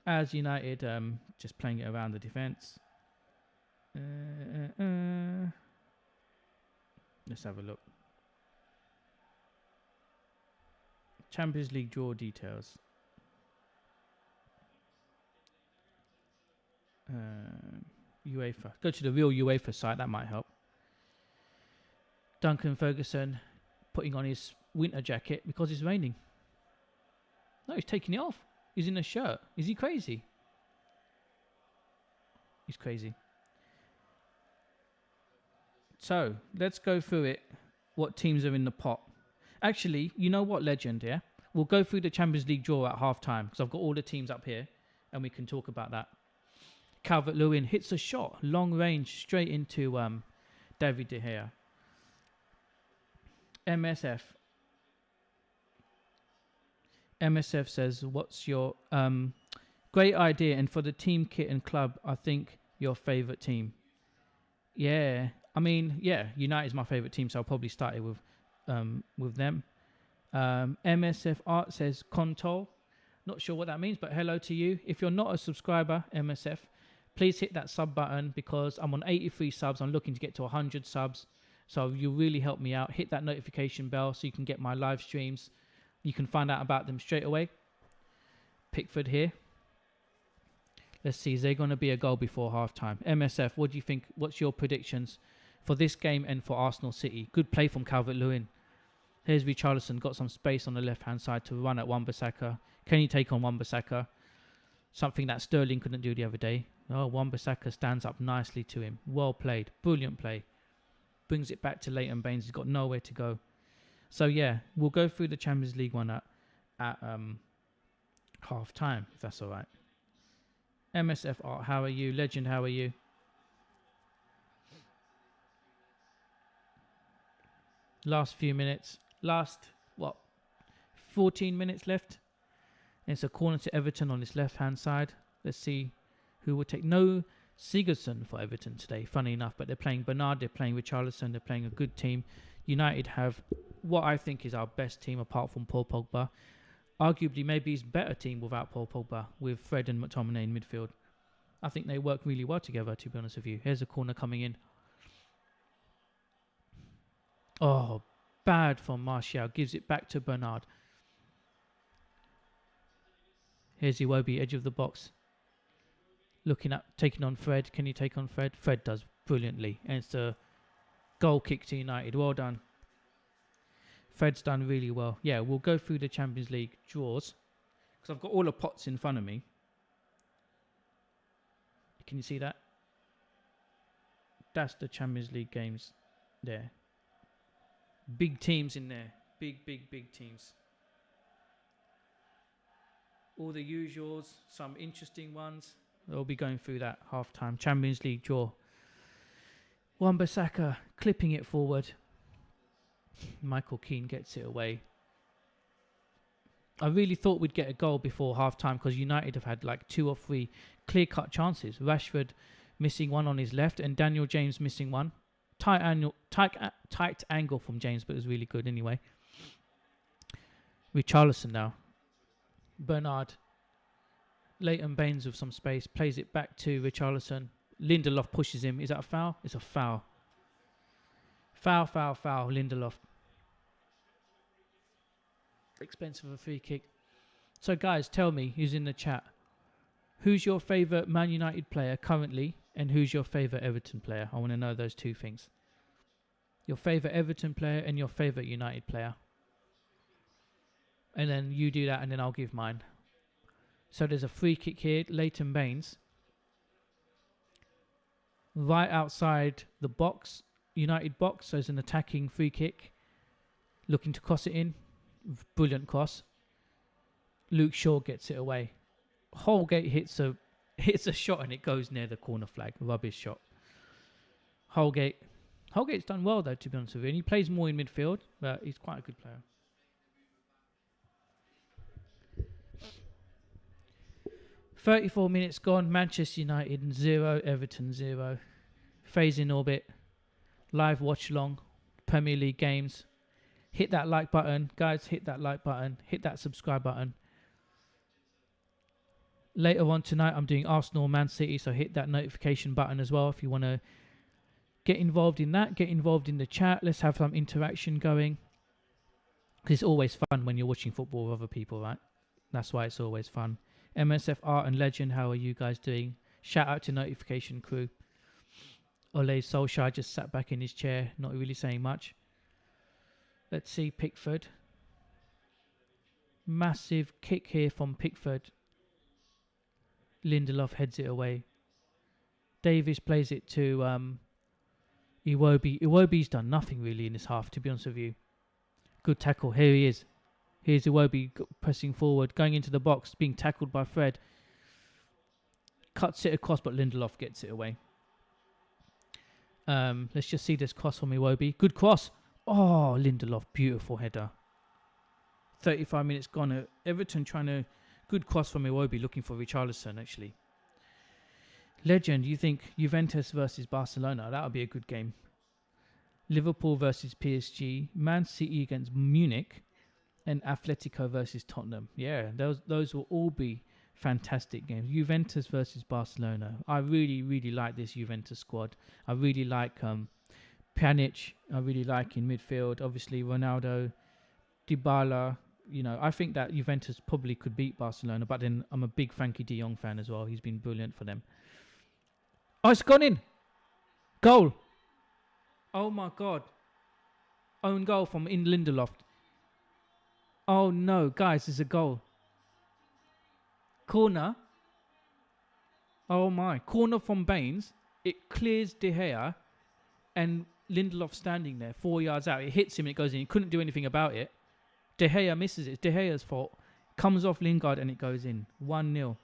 As United, just playing it around the defence. Let's have a look. Champions League draw details. UEFA. Go to the real UEFA site. That might help. Duncan Ferguson putting on his winter jacket because it's raining. No, he's taking it off. He's in a shirt. Is he crazy? He's crazy. So, let's go through it. What teams are in the pot? Actually, you know what, legend, yeah? We'll go through the Champions League draw at half-time because I've got all the teams up here and we can talk about that. Calvert-Lewin hits a shot, long range, straight into David De Gea. MSF says, what's your great idea, and for the team kit and club, I think your favourite team. Yeah, I mean, yeah, United is my favourite team, so I'll probably start it with them. MSF Art says, Contol. Not sure what that means, but hello to you. If you're not a subscriber, MSF, please hit that sub button because I'm on 83 subs. I'm looking to get to 100 subs. So you really help me out. Hit that notification bell so you can get my live streams. You can find out about them straight away. Pickford here. Let's see, is there going to be a goal before halftime? MSF, what do you think? What's your predictions for this game and for Arsenal City? Good play from Calvert-Lewin. Here's Richarlison, got some space on the left-hand side to run at Wan-Bissaka. Can he take on Wan-Bissaka? Something that Sterling couldn't do the other day. Oh, Wan-Bissaka stands up nicely to him. Well played. Brilliant play. Brings it back to Leighton Baines. He's got nowhere to go. So, yeah, we'll go through the Champions League one at half-time, if that's all right. MSF Art, how are you? Legend, how are you? Last few minutes. Last, 14 minutes left. And it's a corner to Everton on his left-hand side. Let's see who will take. No Sigurdsson for Everton today, funny enough. But they're playing Bernard, they're playing Richarlison, they're playing a good team. United have what I think is our best team apart from Paul Pogba. Arguably, maybe it's better team without Paul Pogba, with Fred and McTominay in midfield. I think they work really well together, to be honest with you. Here's a corner coming in. Oh, bad from Martial. Gives it back to Bernard. Here's Iwobi, edge of the box. Looking at taking on Fred. Can you take on Fred? Fred does brilliantly. And it's a goal kick to United. Well done. Fred's done really well. Yeah, we'll go through the Champions League draws. Because I've got all the pots in front of me. Can you see that? That's the Champions League games there. Big teams in there. Big teams. All the usuals. Some interesting ones. We'll be going through that half-time. Champions League draw. Wan-Bissaka clipping it forward. Michael Keane gets it away. I really thought we'd get a goal before half-time because United have had like 2 or 3 clear-cut chances. Rashford missing one on his left and Daniel James missing one. Tight angle from James, but it was really good anyway. Richarlison now. Bernard. Leighton Baines with some space. Plays it back to Richarlison. Lindelof pushes him. Is that a foul? It's a foul. Foul. Lindelof. Expensive of a free kick. So guys, tell me, who's in the chat, who's your favourite Man United player currently and who's your favourite Everton player? I want to know those 2 things. Your favourite Everton player and your favourite United player. And then you do that and then I'll give mine. So there's a free kick here. Leighton Baines. Right outside the box. United box. So it's an attacking free kick. Looking to cross it in. Brilliant cross. Luke Shaw gets it away. Holgate hits a shot and it goes near the corner flag. Rubbish shot. Holgate's done well though, to be honest with you. And he plays more in midfield, but he's quite a good player. "34 minutes gone. Manchester United 0, Everton 0. Phase in orbit. Live watch along. Premier League games. Hit that like button. Guys, hit that like button. Hit that subscribe button. Later on tonight, I'm doing Arsenal, Man City, so hit that notification button as well if you want to get involved in that. Get involved in the chat. Let's have some interaction going. Because it's always fun when you're watching football with other people, right? That's why it's always fun. MSF Art and Legend, how are you guys doing? Shout out to Notification Crew. Ole Solskjaer just sat back in his chair, not really saying much. Let's see, Pickford. Massive kick here from Pickford. Lindelof heads it away. Davies plays it to Iwobi. Iwobi's done nothing really in this half, to be honest with you. Good tackle. Here he is. Here's Iwobi pressing forward, going into the box, being tackled by Fred. Cuts it across, but Lindelof gets it away. Let's just see this cross from Iwobi. Good cross. Oh, Lindelof, beautiful header. 35 minutes gone. Everton trying to... Good cross from Iwobi, looking for Richarlison, actually. Legend, you think Juventus versus Barcelona? That would be a good game. Liverpool versus PSG. Man City against Munich. And Atletico versus Tottenham. Yeah, those will all be fantastic games. Juventus versus Barcelona. I really like this Juventus squad. I really like Pjanic. I really like in midfield. Obviously, Ronaldo, Dybala. You know, I think that Juventus probably could beat Barcelona. But then I'm a big Frankie de Jong fan as well. He's been brilliant for them. Oh, it's gone in. Goal. Oh, my God. Own goal from in Lindelof. Oh no, guys, there's a goal. Corner. Oh my. Corner from Baines. It clears De Gea and Lindelof standing there 4 yards out. It hits him and it goes in. He couldn't do anything about it. De Gea misses it. It's De Gea's fault. Comes off Lingard and it goes in. 1-0.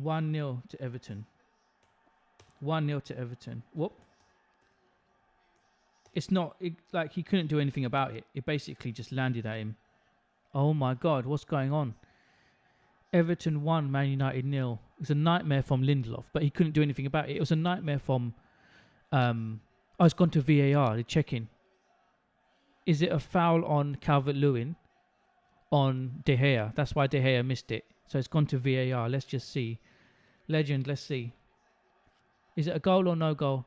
1-0 to Everton. 1-0 to Everton. Whoop. It's not like he couldn't do anything about it. It basically just landed at him. Oh my God, what's going on? Everton 1, Man United 0. It was a nightmare from Lindelof, but he couldn't do anything about it. It was a nightmare from... it's gone to VAR. They're checking. Is it a foul on Calvert-Lewin on De Gea? That's why De Gea missed it. So it's gone to VAR. Let's just see. Legend, let's see. Is it a goal or no goal?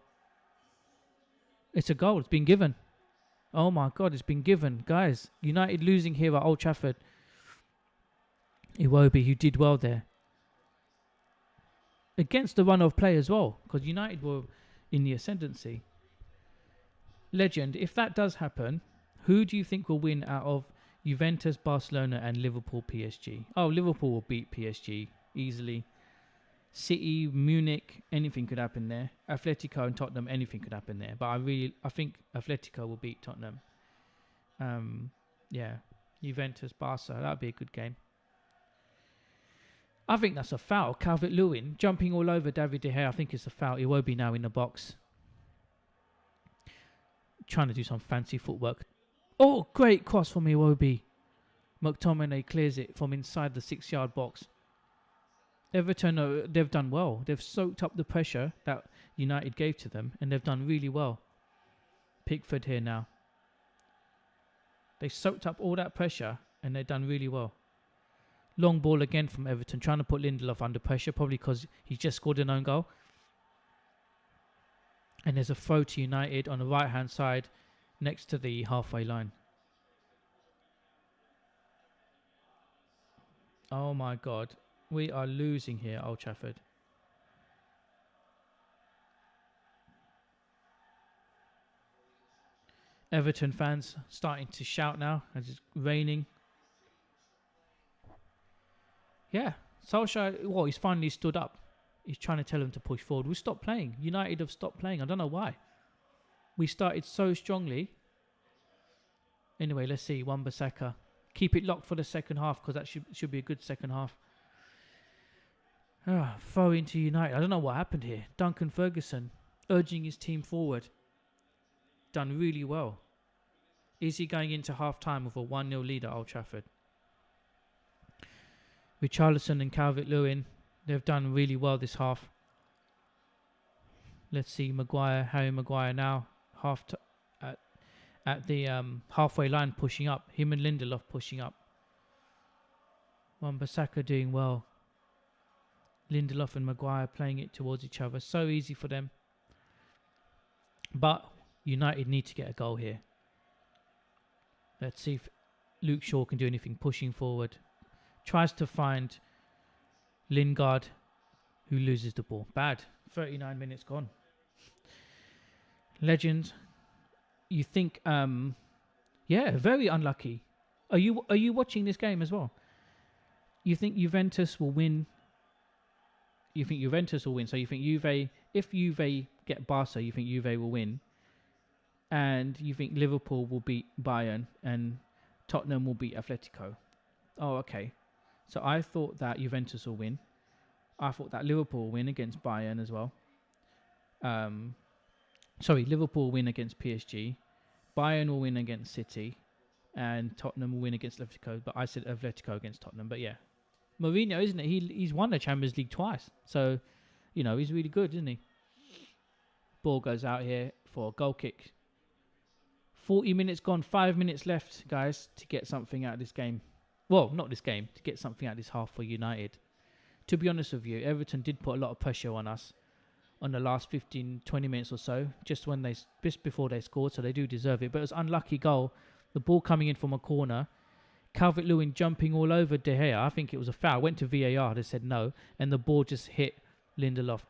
It's a goal. It's been given. Oh my God, it's been given. Guys, United losing here at Old Trafford. Iwobi, who did well there. Against the run of play as well, because United were in the ascendancy. Legend, if that does happen, who do you think will win out of Juventus, Barcelona and Liverpool, PSG? Oh, Liverpool will beat PSG easily. City, Munich, anything could happen there. Atletico and Tottenham, anything could happen there. But I think Atletico will beat Tottenham. Yeah, Juventus, Barca, that'd be a good game. I think that's a foul. Calvert-Lewin jumping all over David De Gea. I think it's a foul. Iwobi now in the box. Trying to do some fancy footwork. Oh, great cross from Iwobi. McTominay clears it from inside the 6-yard box. Everton, they've done well. They've soaked up the pressure that United gave to them, and they've done really well. Pickford here now. They soaked up all that pressure, and they've done really well. Long ball again from Everton, trying to put Lindelof under pressure, probably because he's just scored an own goal. And there's a throw to United on the right-hand side, next to the halfway line. Oh my God. We are losing here at Old Trafford. Everton fans starting to shout now as it's raining. Yeah, Solskjaer, well, he's finally stood up. He's trying to tell them to push forward. We stopped playing. United have stopped playing. I don't know why. We started so strongly. Anyway, let's see. Wan-Bissaka. Keep it locked for the second half, because that should be a good second half. Throw into United. I don't know what happened here. Duncan Ferguson urging his team forward. Done really well. Is he going into half-time with a 1-0 lead at Old Trafford? Richarlison and Calvert-Lewin, they've done really well this half. Let's see, Harry Maguire now, at the halfway line pushing up. Him and Lindelof pushing up. Wan-Bissaka doing well. Lindelof and Maguire playing it towards each other. So easy for them. But United need to get a goal here. Let's see if Luke Shaw can do anything. Pushing forward. Tries to find Lingard, who loses the ball. Bad. 39 minutes gone. Legend. You think, yeah, very unlucky. Are you watching this game as well? You think Juventus will win? You think Juventus will win? So you think if Juve get Barca, you think Juve will win? And you think Liverpool will beat Bayern and Tottenham will beat Atletico? Oh, okay. So I thought that Juventus will win. I thought that Liverpool will win against Bayern as well. Liverpool will win against PSG. Bayern will win against City. And Tottenham will win against Atletico. But I said Atletico against Tottenham. But yeah. Mourinho, isn't it? He's won the Champions League twice. So, he's really good, isn't he? Ball goes out here for a goal kick. 40 minutes gone. 5 minutes left, guys, to get something out of this game. Well, not this game. To get something out of this half for United. To be honest with you, Everton did put a lot of pressure on us on the last 15, 20 minutes or so, just before they scored, so they do deserve it. But it was an unlucky goal. The ball coming in from a corner. Calvert-Lewin jumping all over De Gea. I think it was a foul. Went to VAR. They said no. And the ball just hit Lindelof.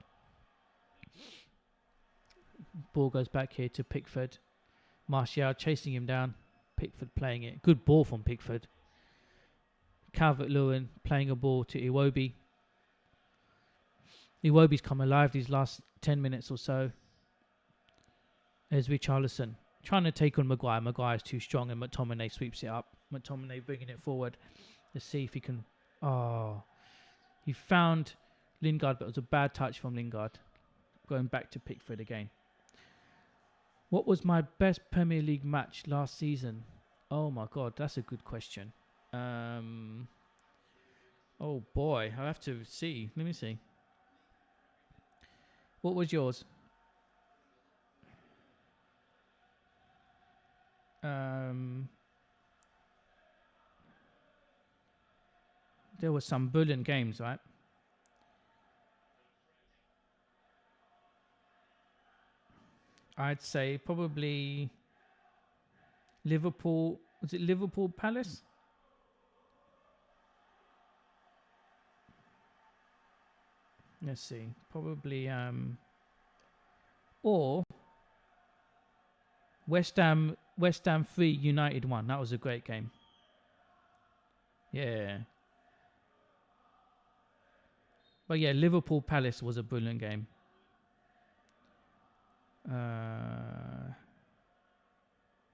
Ball goes back here to Pickford. Martial chasing him down. Pickford playing it. Good ball from Pickford. Calvert-Lewin playing a ball to Iwobi. Iwobi's come alive these last 10 minutes or so. There's Richarlison trying to take on Maguire. Maguire's too strong and McTominay sweeps it up. McTominay bringing it forward. Let's see if he can... Oh. He found Lingard, but it was a bad touch from Lingard. Going back to Pickford again. What was my best Premier League match last season? Oh my God, that's a good question. Oh boy, I'll have to see. Let me see. What was yours? There were some brilliant games, right? I'd say probably Liverpool. Was it Liverpool Palace? Let's see. Probably or West Ham 3 United 1. That was a great game. Yeah. But yeah, Liverpool Palace was a brilliant game.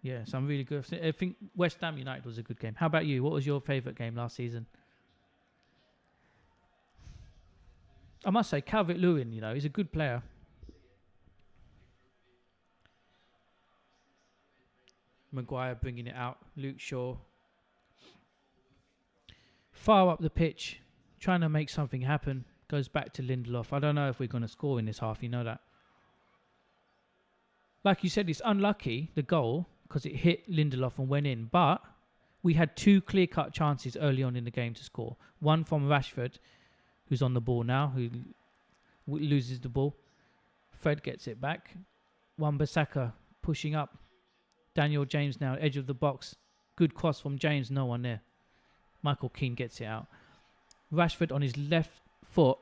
Yeah, some really good. I think West Ham United was a good game. How about you? What was your favourite game last season? I must say, Calvert-Lewin, he's a good player. Maguire bringing it out. Luke Shaw. Far up the pitch, trying to make something happen. Goes back to Lindelof. I don't know if we're going to score in this half, you know that. Like you said, it's unlucky, the goal, because it hit Lindelof and went in. But we had two clear-cut chances early on in the game to score. One from Rashford, who's on the ball now, who loses the ball. Fred gets it back. Wan-Bissaka pushing up. Daniel James now, edge of the box. Good cross from James, no one there. Michael Keane gets it out. Rashford on his left foot,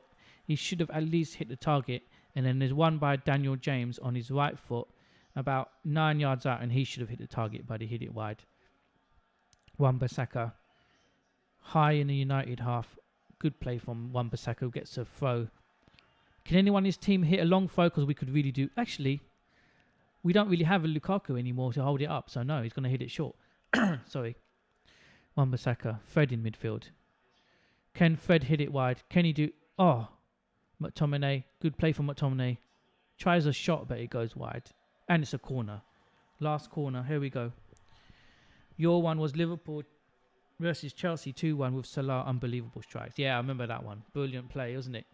he should have at least hit the target. And then there's one by Daniel James on his right foot, about 9 yards out, and he should have hit the target, but he hit it wide. Wan-Bissaka, high in the United half. Good play from Wan-Bissaka, who gets a throw. Can anyone in his team hit a long throw? Because we could really do... Actually, we don't really have a Lukaku anymore to hold it up, so no, he's going to hit it short. Sorry. Wan-Bissaka, Fred in midfield. Can Fred hit it wide? Can he do... Oh, McTominay. Good play from McTominay. Tries a shot, but it goes wide. And it's a corner. Last corner. Here we go. Your one was Liverpool versus Chelsea 2-1 with Salah. Unbelievable strikes. Yeah, I remember that one. Brilliant play, wasn't it?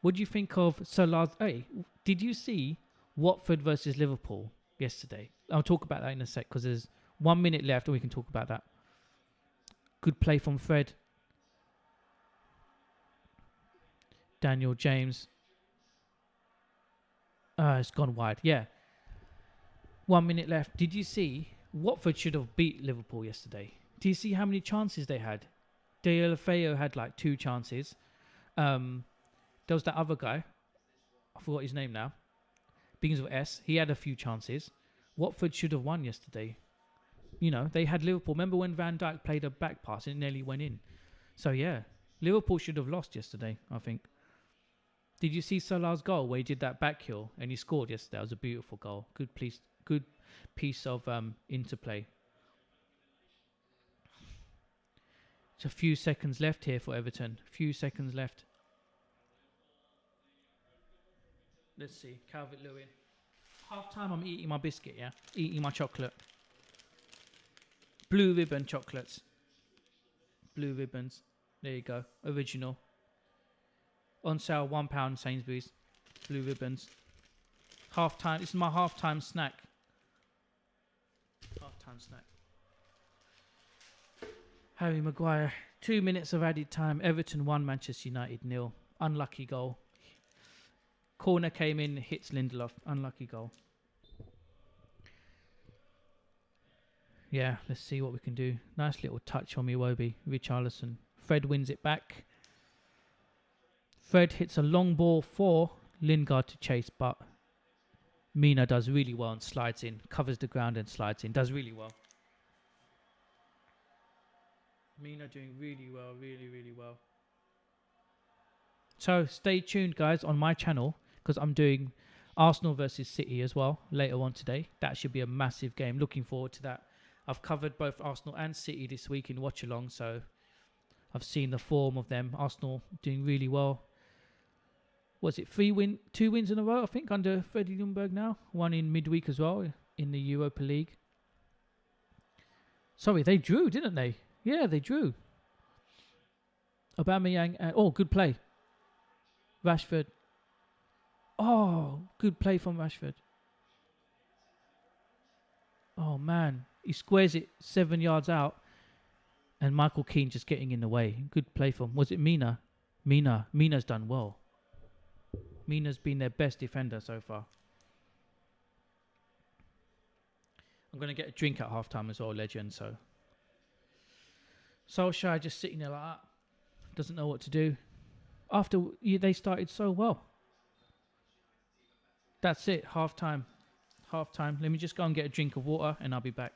What do you think of Salah's... Hey, did you see Watford versus Liverpool yesterday? I'll talk about that in a sec because there's 1 minute left and we can talk about that. Good play from Fred. Daniel James. It's gone wide. Yeah. 1 minute left. Did you see Watford should have beat Liverpool yesterday? Do you see how many chances they had? Deulofeu had like 2 chances. There was that other guy. I forgot his name now. Begins with S. He had a few chances. Watford should have won yesterday. They had Liverpool. Remember when Van Dijk played a back pass and it nearly went in? So yeah, Liverpool should have lost yesterday, I think. Did you see Salah's goal where he did that back heel and he scored yesterday? That was a beautiful goal. Good piece of interplay. It's a few seconds left here for Everton. Few seconds left. Let's see. Calvert-Lewin. Half time I'm eating my biscuit, yeah? Eating my chocolate. Blue ribbon chocolates. Blue ribbons. There you go. Original. On sale, £1 Sainsbury's. Blue ribbons. Half time. This is my half time snack. Half time snack. Harry Maguire. 2 minutes of added time. Everton 1, Manchester United 0. Unlucky goal. Corner came in, hits Lindelof. Unlucky goal. Yeah, let's see what we can do. Nice little touch from Iwobi. Richarlison. Fred wins it back. Fred hits a long ball for Lingard to chase, but Mina does really well and slides in. Covers the ground and slides in. Does really well. Mina doing really well. Really, really well. So stay tuned, guys, on my channel because I'm doing Arsenal versus City as well later on today. That should be a massive game. Looking forward to that. I've covered both Arsenal and City this week in Watch Along, so I've seen the form of them. Arsenal doing really well. Was it 2 wins in a row, I think, under Freddie Ljungberg now? One in midweek as well in the Europa League. Sorry, they drew, didn't they? Yeah, they drew. Aubameyang, good play. Rashford. Oh, good play from Rashford. Oh man, he squares it 7 yards out, and Michael Keane just getting in the way. Good play from. Was it Mina? Mina's done well. Mina's been their best defender so far. I'm gonna get a drink at halftime as well, legend. So Solskjaer just sitting there like that, doesn't know what to do. After they started so well. That's it. Halftime. Halftime. Let me just go and get a drink of water, and I'll be back.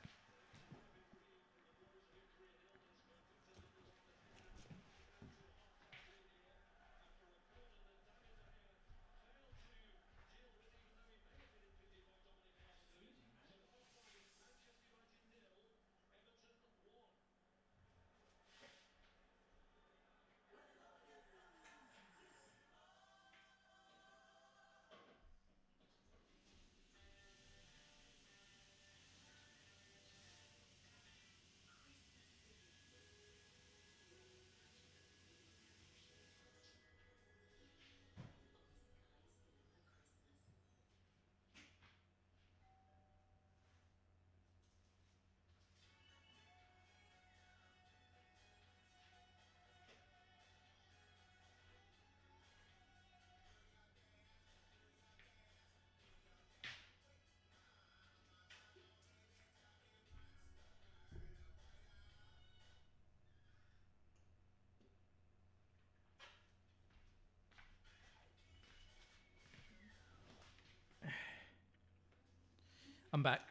I'm back.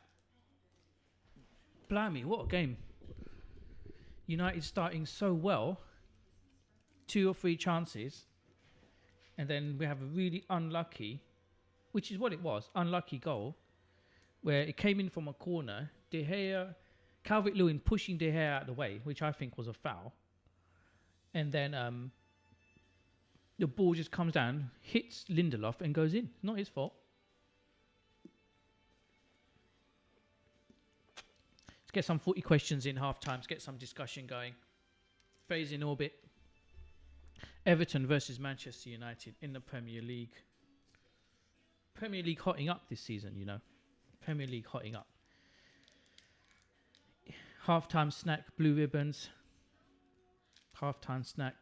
Blimey, what a game. United starting so well. 2 or 3 chances. And then we have a really unlucky, which is what it was, unlucky goal, where it came in from a corner. De Gea, Calvert-Lewin pushing De Gea out of the way, which I think was a foul. And then the ball just comes down, hits Lindelof and goes in. Not his fault. Let's get some footy questions in half time. Let's get some discussion going. Phase in orbit. Everton versus Manchester United in the Premier League. Premier League hotting up this season, you know. Premier League hotting up. Half-time snack, blue ribbons. Half-time snack.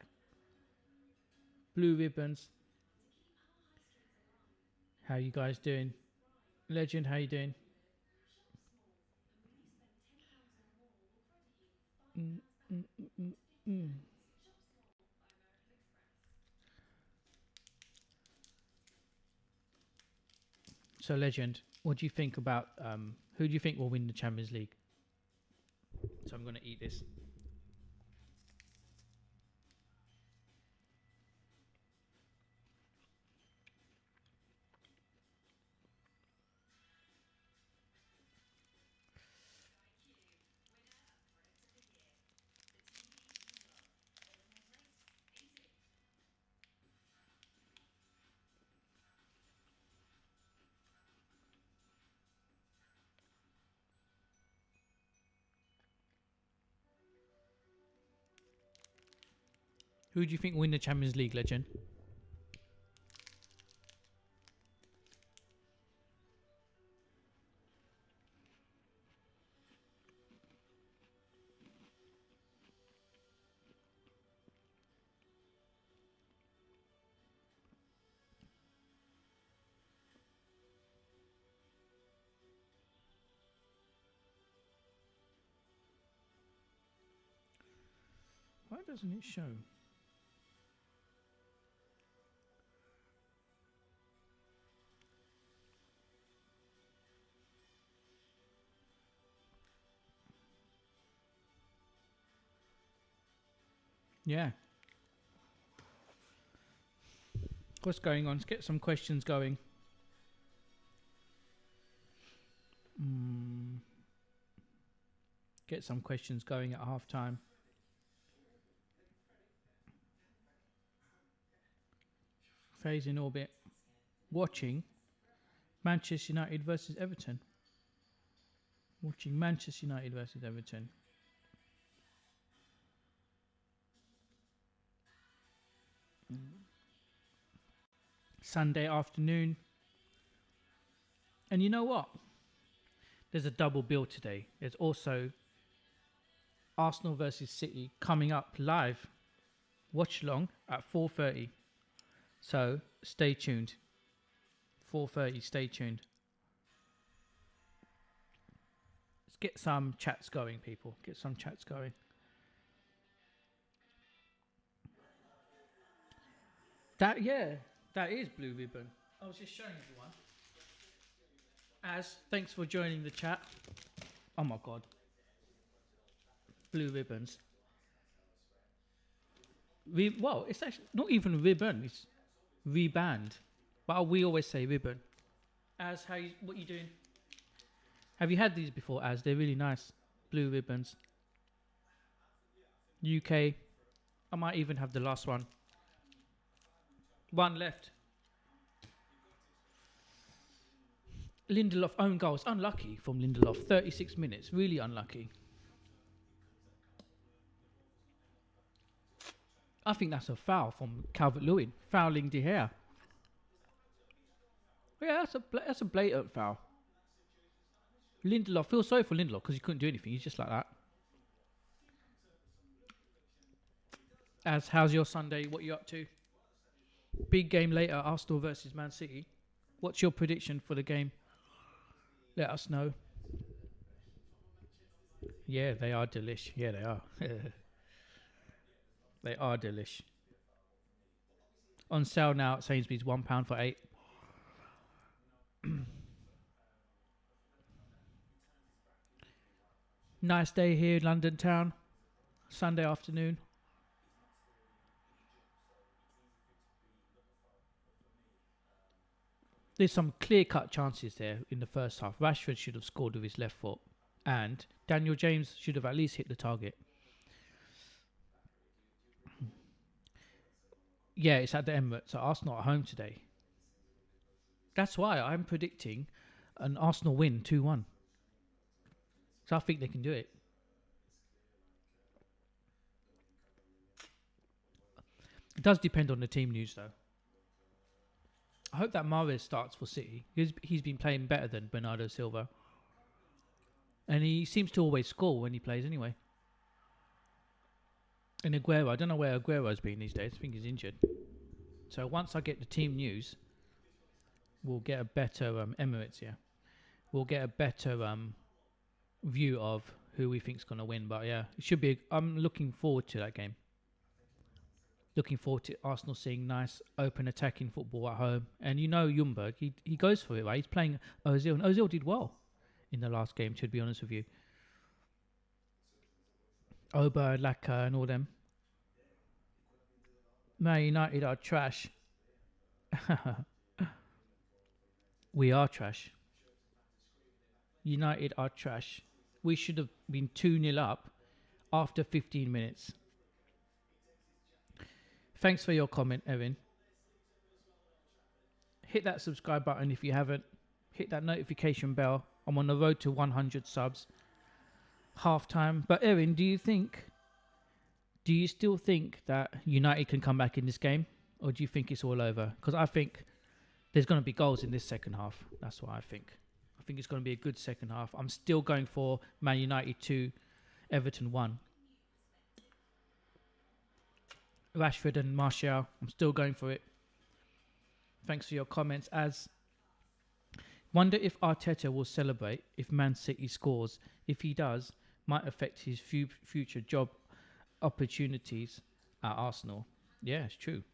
Blue ribbons. How you guys doing? Legend, how you doing? Mm, mm, mm, mm, mm. So, Legend, what do you think about who do you think will win the Champions League? So I'm going to eat this. Who do you think will win the Champions League, Legend? Why doesn't it show? Yeah. What's going on? Let's get some questions going. Get some questions going at half time. Phase in orbit. Watching Manchester United versus Everton. Watching Manchester United versus Everton. Sunday afternoon. And you know what? There's a double bill today. There's also Arsenal versus City coming up live. Watch along at 4:30. So stay tuned. 4:30. Stay tuned. Let's get some chats going, people. Get some chats going. That is Blue Ribbon. I was just showing everyone. Thanks for joining the chat. Oh my god. Blue ribbons. Well, it's actually not even ribbon. It's reband. But we always say ribbon. What you doing? Have you had these before, They're really nice. Blue ribbons. UK. I might even have the last one. One left. Lindelof own goals. Unlucky from Lindelof. 36 minutes. Really unlucky. I think that's a foul from Calvert-Lewin. Fouling De Gea. Yeah, that's a blatant foul. Lindelof. Feel sorry for Lindelof because he couldn't do anything. He's just like that. How's your Sunday? What are you up to? Big game later. Arsenal versus Man City. What's your prediction for the game? Let us know. Yeah, they are delish. Yeah, they are. They are delish. On sale now at Sainsbury's, £1 for 8. Nice day here in London town. Sunday afternoon. There's some clear-cut chances there in the first half. Rashford should have scored with his left foot. And Daniel James should have at least hit the target. Yeah, it's at the Emirates. So Arsenal at home today. That's why I'm predicting an Arsenal win 2-1. So I think they can do it. It does depend on the team news, though. I hope that Mahrez starts for City. He's been playing better than Bernardo Silva. And he seems to always score when he plays anyway. And Aguero, I don't know where Aguero's been these days. I think he's injured. So once I get the team news, we'll get a better Emirates, yeah. We'll get a better view of who we think's going to win. But yeah, it should be. I'm looking forward to that game. Looking forward to Arsenal seeing nice open attacking football at home. And you know Ljungberg, he goes for it, right? He's playing Ozil, and Ozil did well in the last game, to be honest with you. Oba, Laka and all them. Man United are trash. We are trash. United are trash. We should have been 2-0 up after 15 minutes. Thanks for your comment, Erin. Hit that subscribe button if you haven't. Hit that notification bell. I'm on the road to 100 subs. Half time. But Erin, do you still think that United can come back in this game? Or do you think it's all over? Because I think there's going to be goals in this second half. That's what I think. I think it's going to be a good second half. I'm still going for Man United 2, Everton 1. Rashford and Martial. I'm still going for it. Thanks for your comments. Wonder if Arteta will celebrate if Man City scores. If he does, might affect his future job opportunities at Arsenal. Yeah, it's true.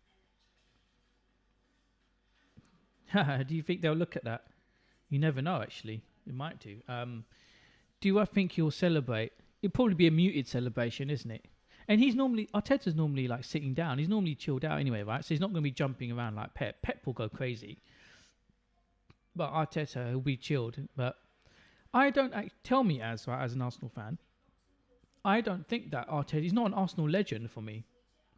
Do you think they'll look at that? You never know, actually. It might do. Do I think he'll celebrate? It'll probably be a muted celebration, isn't it? And Arteta's normally like sitting down. He's normally chilled out anyway, right? So he's not going to be jumping around like Pep. Pep will go crazy. But Arteta, he'll be chilled. But I don't... Tell me as an Arsenal fan, I don't think that Arteta... He's not an Arsenal legend for me.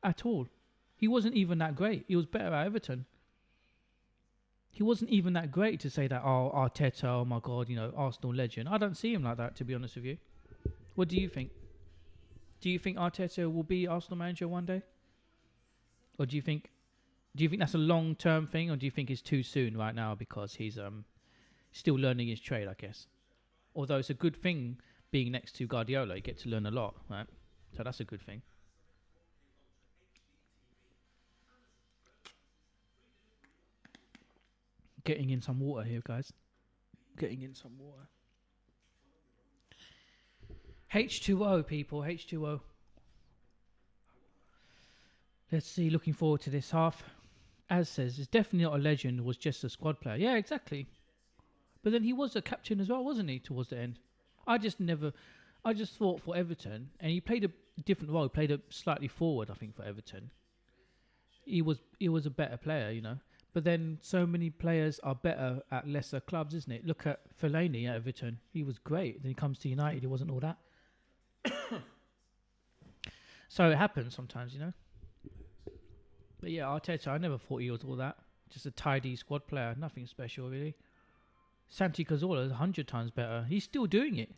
At all. He wasn't even that great. He was better at Everton. He wasn't even that great to say that, oh, Arteta, oh my God, Arsenal legend. I don't see him like that, to be honest with you. What do you think? Do you think Arteta will be Arsenal manager one day? Or do you think that's a long-term thing, or do you think it's too soon right now because he's still learning his trade, I guess? Although it's a good thing being next to Guardiola, you get to learn a lot, right? So that's a good thing. Getting in some water here, guys. Getting in some water. H2O, people. H2O. Let's see. Looking forward to this half. As says, it's definitely not a legend. Was just a squad player. Yeah, exactly. But then he was a captain as well, wasn't he? Towards the end, I just never. I just thought for Everton, and he played a different role. He played a slightly forward, I think, for Everton. He was a better player, you know. But then so many players are better at lesser clubs, isn't it? Look at Fellaini at Everton. He was great. Then he comes to United, he wasn't all that. So it happens sometimes, you know. But yeah, Arteta, I never thought he was all that. Just a tidy squad player, nothing special really. Santi Cazorla is 100 times better. He's still doing it.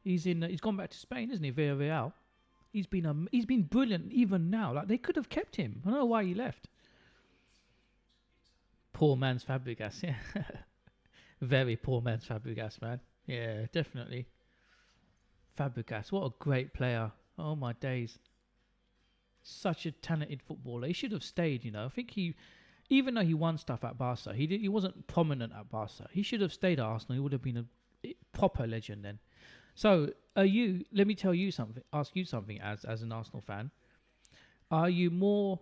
He's gone back to Spain, isn't he? Villarreal. He's been brilliant even now. Like they could have kept him. I don't know why he left. Poor man's Fabregas. Yeah, very poor man's Fabregas, man. Yeah, definitely. Fabregas, what a great player. Oh my days. Such a talented footballer. He should have stayed, you know. I think even though he won stuff at Barca, he wasn't prominent at Barca. He should have stayed at Arsenal. He would have been a proper legend then. So, let me tell you something, ask you something as an Arsenal fan. Are you more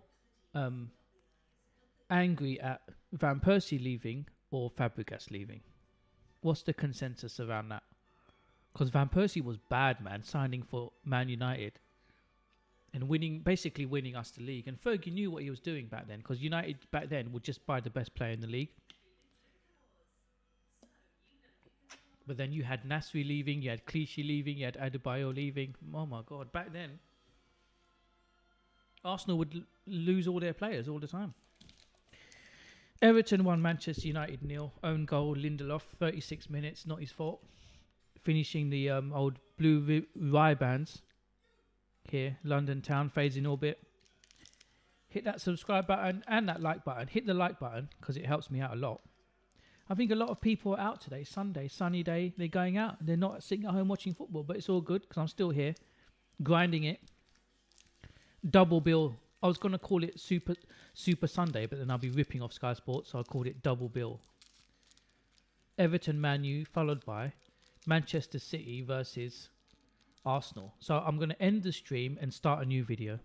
angry at Van Persie leaving or Fabregas leaving? What's the consensus around that? Because Van Persie was bad, man, signing for Man United and basically winning us the league. And Fergie knew what he was doing back then, because United back then would just buy the best player in the league. But then you had Nasri leaving, you had Clichy leaving, you had Adebayo leaving. Oh my God, back then Arsenal would lose all their players all the time. Everton won, Manchester United 0. Own goal, Lindelof, 36 minutes, not his fault. Finishing the old blue Ray-Bans here, London town, fades in orbit. Hit that subscribe button and that like button. Hit the like button because it helps me out a lot. I think a lot of people are out today, Sunday, sunny day. They're going out. They're not sitting at home watching football, but it's all good because I'm still here, grinding it. Double bill. I was going to call it Super Sunday, but then I'll be ripping off Sky Sports, so I called it Double Bill. Everton, Man U, followed by Manchester City versus Arsenal. So I'm going to end the stream and start a new video.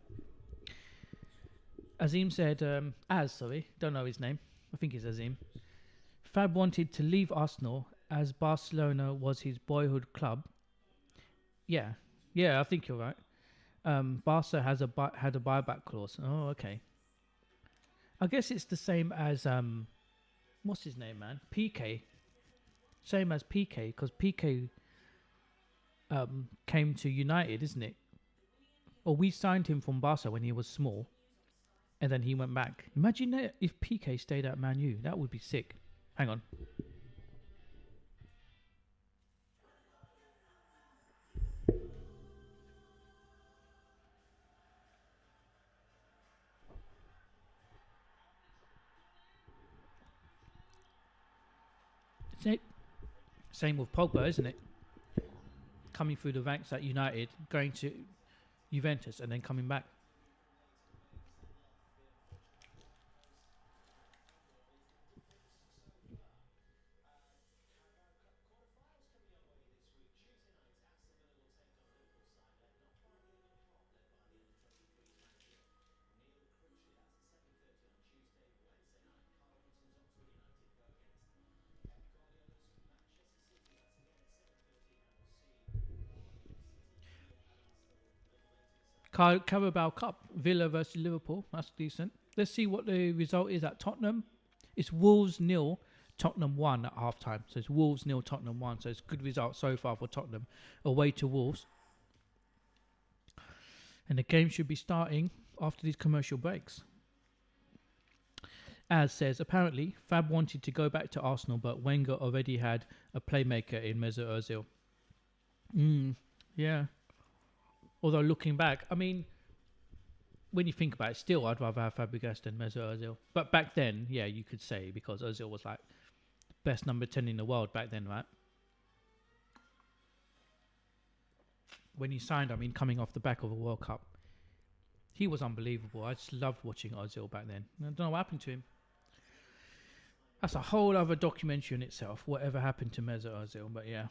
Azim said, don't know his name. I think it's Azim. Fab wanted to leave Arsenal as Barcelona was his boyhood club. Yeah, I think you're right. Barca had a buyback clause. Oh, okay. I guess it's the same as what's his name, man? PK. Same as PK, because PK came to United, isn't it? Or we signed him from Barca when he was small, and then he went back. Imagine that if PK stayed at Man U. That would be sick. Hang on. Same with Pogba, isn't it? Coming through the ranks at United, going to Juventus, and then coming back. Carabao Cup, Villa versus Liverpool. That's decent. Let's see what the result is at Tottenham. It's Wolves 0, Tottenham 1 at half time. So it's Wolves 0, Tottenham 1. So it's a good result so far for Tottenham away to Wolves. And the game should be starting after these commercial breaks. As says, apparently Fab wanted to go back to Arsenal, but Wenger already had a playmaker in Mesut Ozil. Yeah. Although looking back, I mean, when you think about it, still I'd rather have Fabregas than Mesut Ozil. But back then, yeah, you could say, because Ozil was like best number 10 in the world back then, right? when he signed, I mean, coming off the back of a World Cup, he was unbelievable. I just loved watching Ozil back then. I don't know what happened to him. That's a whole other documentary in itself, whatever happened to Mesut Ozil. But yeah,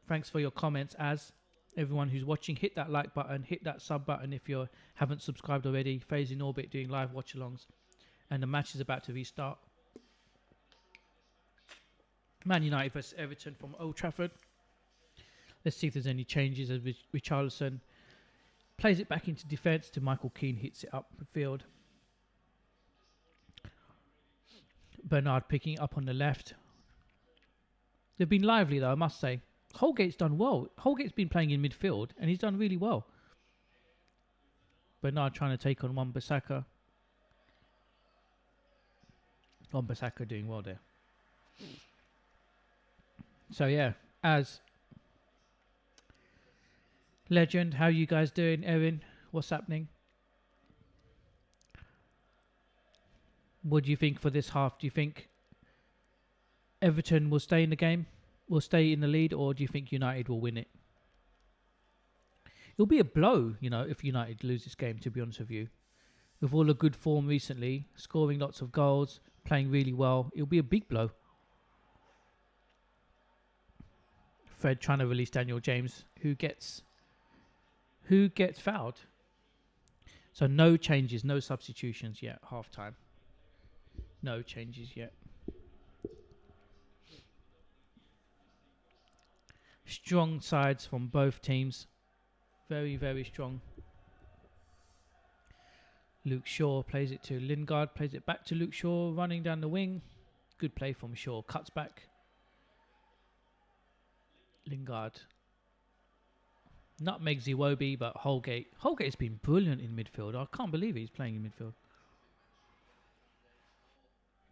thanks for your comments. As everyone who's watching, hit that like button, hit that sub button if you haven't subscribed already. Phase in Orbit doing live watch-alongs, and the match is about to restart. Man United versus Everton from Old Trafford. Let's see if there's any changes as Richarlison plays it back into defence to Michael Keane, hits it up the field. Bernard picking it up on the left. They've been lively though, I must say. Holgate's done well. Holgate's been playing in midfield and he's done really well. Bernard trying to take on Wan-Bissaka. Wan-Bissaka doing well there. So yeah, as legend, how you guys doing? Erin, what's happening? What do you think for this half? Do you think Everton will stay in the game, will stay in the lead, or do you think United will win it? It'll be a blow, you know, if United lose this game, to be honest with you. With all the good form recently, scoring lots of goals, playing really well, it'll be a big blow. Fred trying to release Daniel James, who gets fouled. So no changes, no substitutions yet, half time. No changes yet. Strong sides from both teams. Very, very strong. Luke Shaw plays it to Lingard, plays it back to Luke Shaw, running down the wing. Good play from Shaw, cuts back. Lingard. Nutmegs Iwobi, but Holgate. Holgate's been brilliant in midfield. I can't believe he's playing in midfield.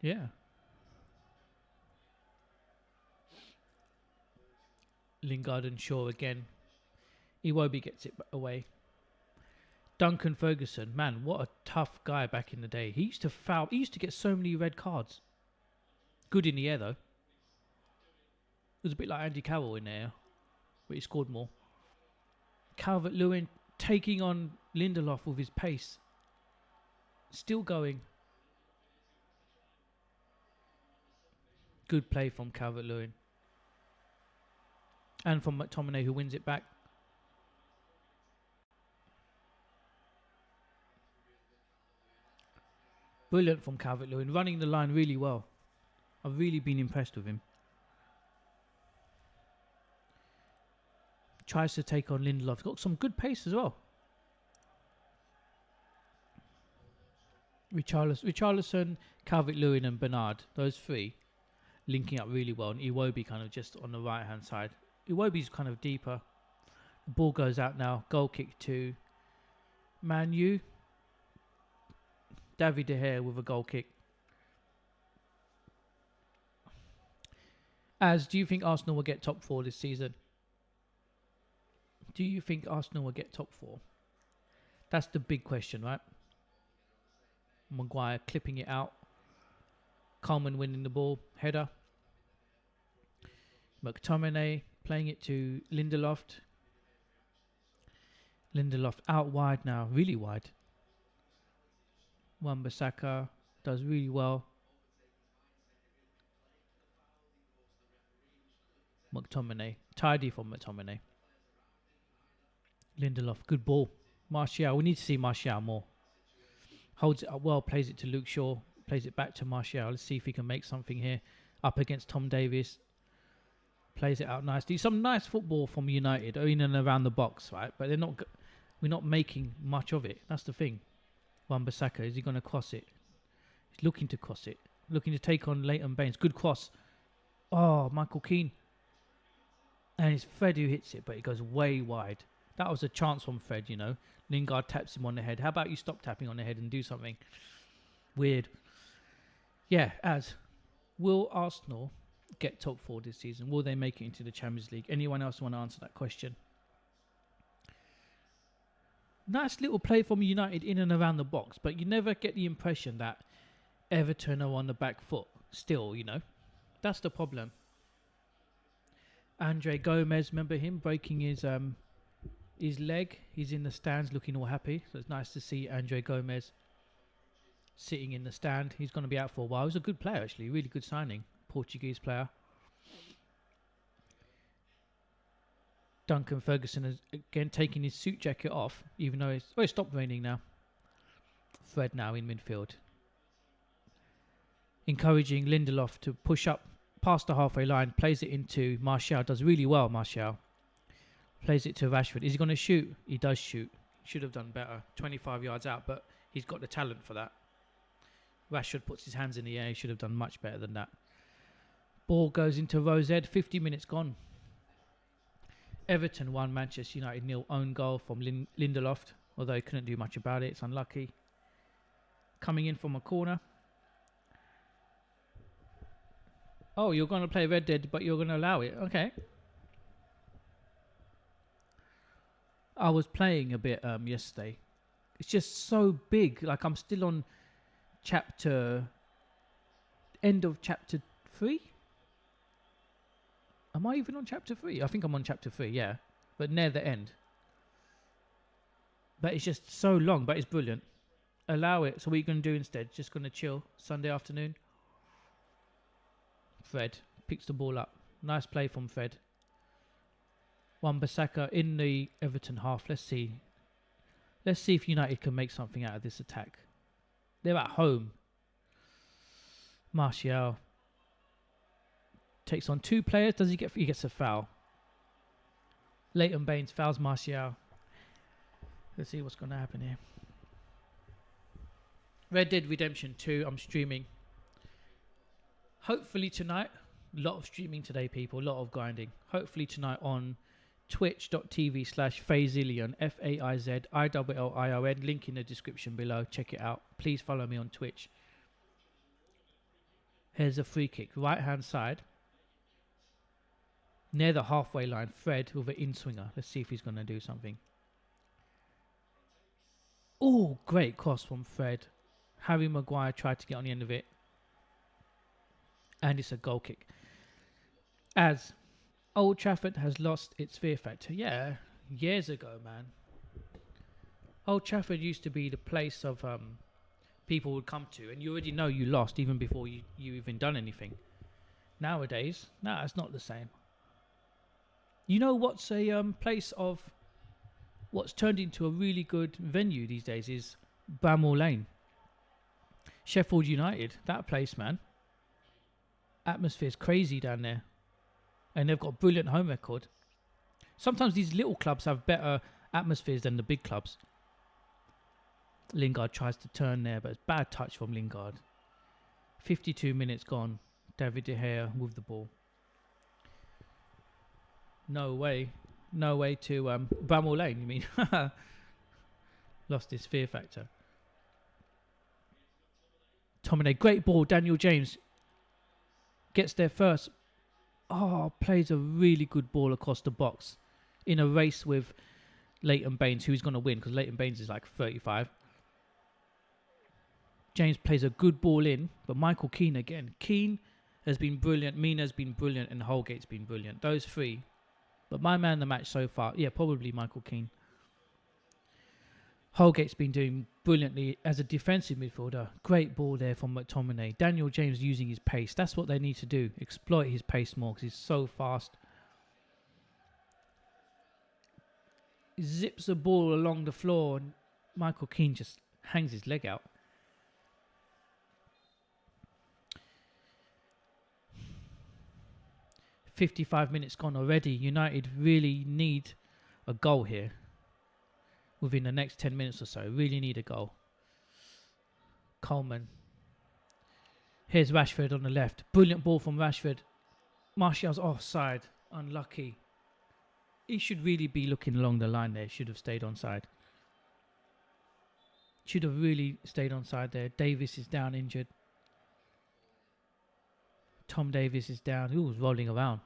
Yeah. Lingard and Shaw again. Iwobi gets it away. Duncan Ferguson, man, what a tough guy back in the day. He used to foul. He used to get so many red cards. Good in the air, though. It was a bit like Andy Carroll in there, but he scored more. Calvert-Lewin taking on Lindelof with his pace. Still going. Good play from Calvert-Lewin. And from McTominay, who wins it back. Brilliant from Calvert-Lewin, running the line really well. I've really been impressed with him. Tries to take on Lindelof. Got some good pace as well. Richarlison, Calvert-Lewin and Bernard. Those three linking up really well. And Iwobi kind of just on the right-hand side. Iwobi's kind of deeper. The ball goes out now. Goal kick to Man U. David De Gea with a goal kick. Do you think Arsenal will get top 4 this season? Do you think Arsenal will get top 4? That's the big question, right? Maguire clipping it out. Coleman winning the ball. Header. McTominay playing it to Lindelof. Lindelof out wide now. Really wide. Wan-Bissaka does really well. McTominay. Tidy from McTominay. Lindelof. Good ball. Martial. We need to see Martial more. Holds it up well. Plays it to Luke Shaw. Plays it back to Martial. Let's see if he can make something here. Up against Tom Davies. Plays it out nicely. Some nice football from United in and around the box, right? But we're not making much of it. That's the thing. Wan-Bissaka, is he going to cross it? He's looking to cross it. Looking to take on Leighton Baines. Good cross. Oh, Michael Keane. And it's Fred who hits it, but it goes way wide. That was a chance from Fred, you know. Lingard taps him on the head. How about you stop tapping on the head and do something weird? Yeah, will Arsenal get top 4 this season? Will they make it into the Champions League? Anyone else want to answer that question? Nice little play from United in and around the box, but you never get the impression that Everton are on the back foot still, you know. That's the problem. Andre Gomez, remember him breaking his his leg. He's in the stands looking all happy. So it's nice to see Andre Gomez sitting in the stand. He's going to be out for a while. He's a good player, actually. Really good signing. Portuguese player. Duncan Ferguson is again taking his suit jacket off, even though it's stopped raining now. Fred now in midfield. Encouraging Lindelof to push up past the halfway line. Plays it into Martial. Does really well, Martial. Plays it to Rashford. Is he going to shoot? He does shoot. Should have done better. 25 yards out, but he's got the talent for that. Rashford puts his hands in the air. He should have done much better than that. Ball goes into Rose Ed. 50 minutes gone. Everton 1, Manchester United 0. Own goal from Lindelof, although he couldn't do much about it. It's unlucky. Coming in from a corner. Oh, you're going to play Red Dead, but you're going to allow it. Okay. I was playing a bit yesterday. It's just so big. Like, I'm still on end of chapter 3. Am I even on chapter 3? I think I'm on chapter 3, yeah. But near the end. But it's just so long, but it's brilliant. Allow it. So what are you going to do instead? Just going to chill Sunday afternoon? Fred picks the ball up. Nice play from Fred. Wan-Bissaka in the Everton half. Let's see. Let's see if United can make something out of this attack. They're at home. Martial takes on 2 players. Does he get? He gets a foul. Leighton Baines fouls Martial. Let's see what's going to happen here. Red Dead Redemption 2. I'm streaming. Hopefully tonight. A lot of streaming today, people. A lot of grinding. Hopefully tonight on twitch.tv/Faizillion. FAIZILLION. Link in the description below. Check it out. Please follow me on Twitch. Here's a free kick. Right hand side. Near the halfway line. Fred with an in-swinger. Let's see if he's going to do something. Oh, great cross from Fred. Harry Maguire tried to get on the end of it. And it's a goal kick. As Old Trafford has lost its fear factor. Yeah, years ago, man. Old Trafford used to be the place of people would come to. And you already know you lost even before you even done anything. Nowadays, no, it's not the same. You know what's a place of... What's turned into a really good venue these days is Bramall Lane. Sheffield United, that place, man. Atmosphere's crazy down there. And they've got a brilliant home record. Sometimes these little clubs have better atmospheres than the big clubs. Lingard tries to turn there, but it's bad touch from Lingard. 52 minutes gone. David De Gea with the ball. No way. No way to Bramall Lane, you mean? Lost his fear factor. Tomine, great ball. Daniel James gets there first. Oh, plays a really good ball across the box in a race with Leighton Baines, who's going to win because Leighton Baines is like 35. James plays a good ball in, but Michael Keane again. Keane has been brilliant. Mina's been brilliant, and Holgate's been brilliant. Those 3. But my man of the match so far, yeah, probably Michael Keane. Holgate's been doing brilliantly as a defensive midfielder. Great ball there from McTominay. Daniel James using his pace. That's what they need to do. Exploit his pace more because he's so fast. He zips the ball along the floor and Michael Keane just hangs his leg out. .55 minutes gone already. United really need a goal here. Within the next 10 minutes or so. Really need a goal. Coleman. Here's Rashford on the left. Brilliant ball from Rashford. Martial's offside. Unlucky. He should really be looking along the line there. Should have stayed onside. Should have really stayed onside there. Davis is down injured. Tom Davis is down. Who was rolling around?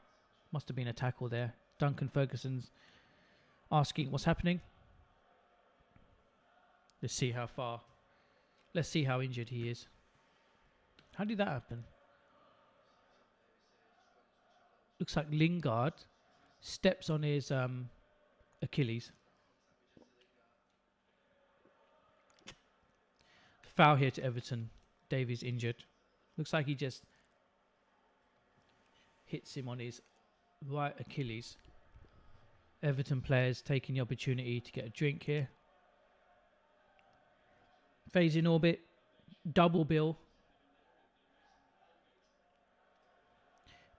Must have been a tackle there. Duncan Ferguson's asking what's happening. Let's see how far. Let's see how injured he is. How did that happen? Looks like Lingard steps on his Achilles. Foul here to Everton. Davies injured. Looks like he just hits him on his right Achilles. Everton players taking the opportunity to get a drink here. Phase in orbit. Double bill.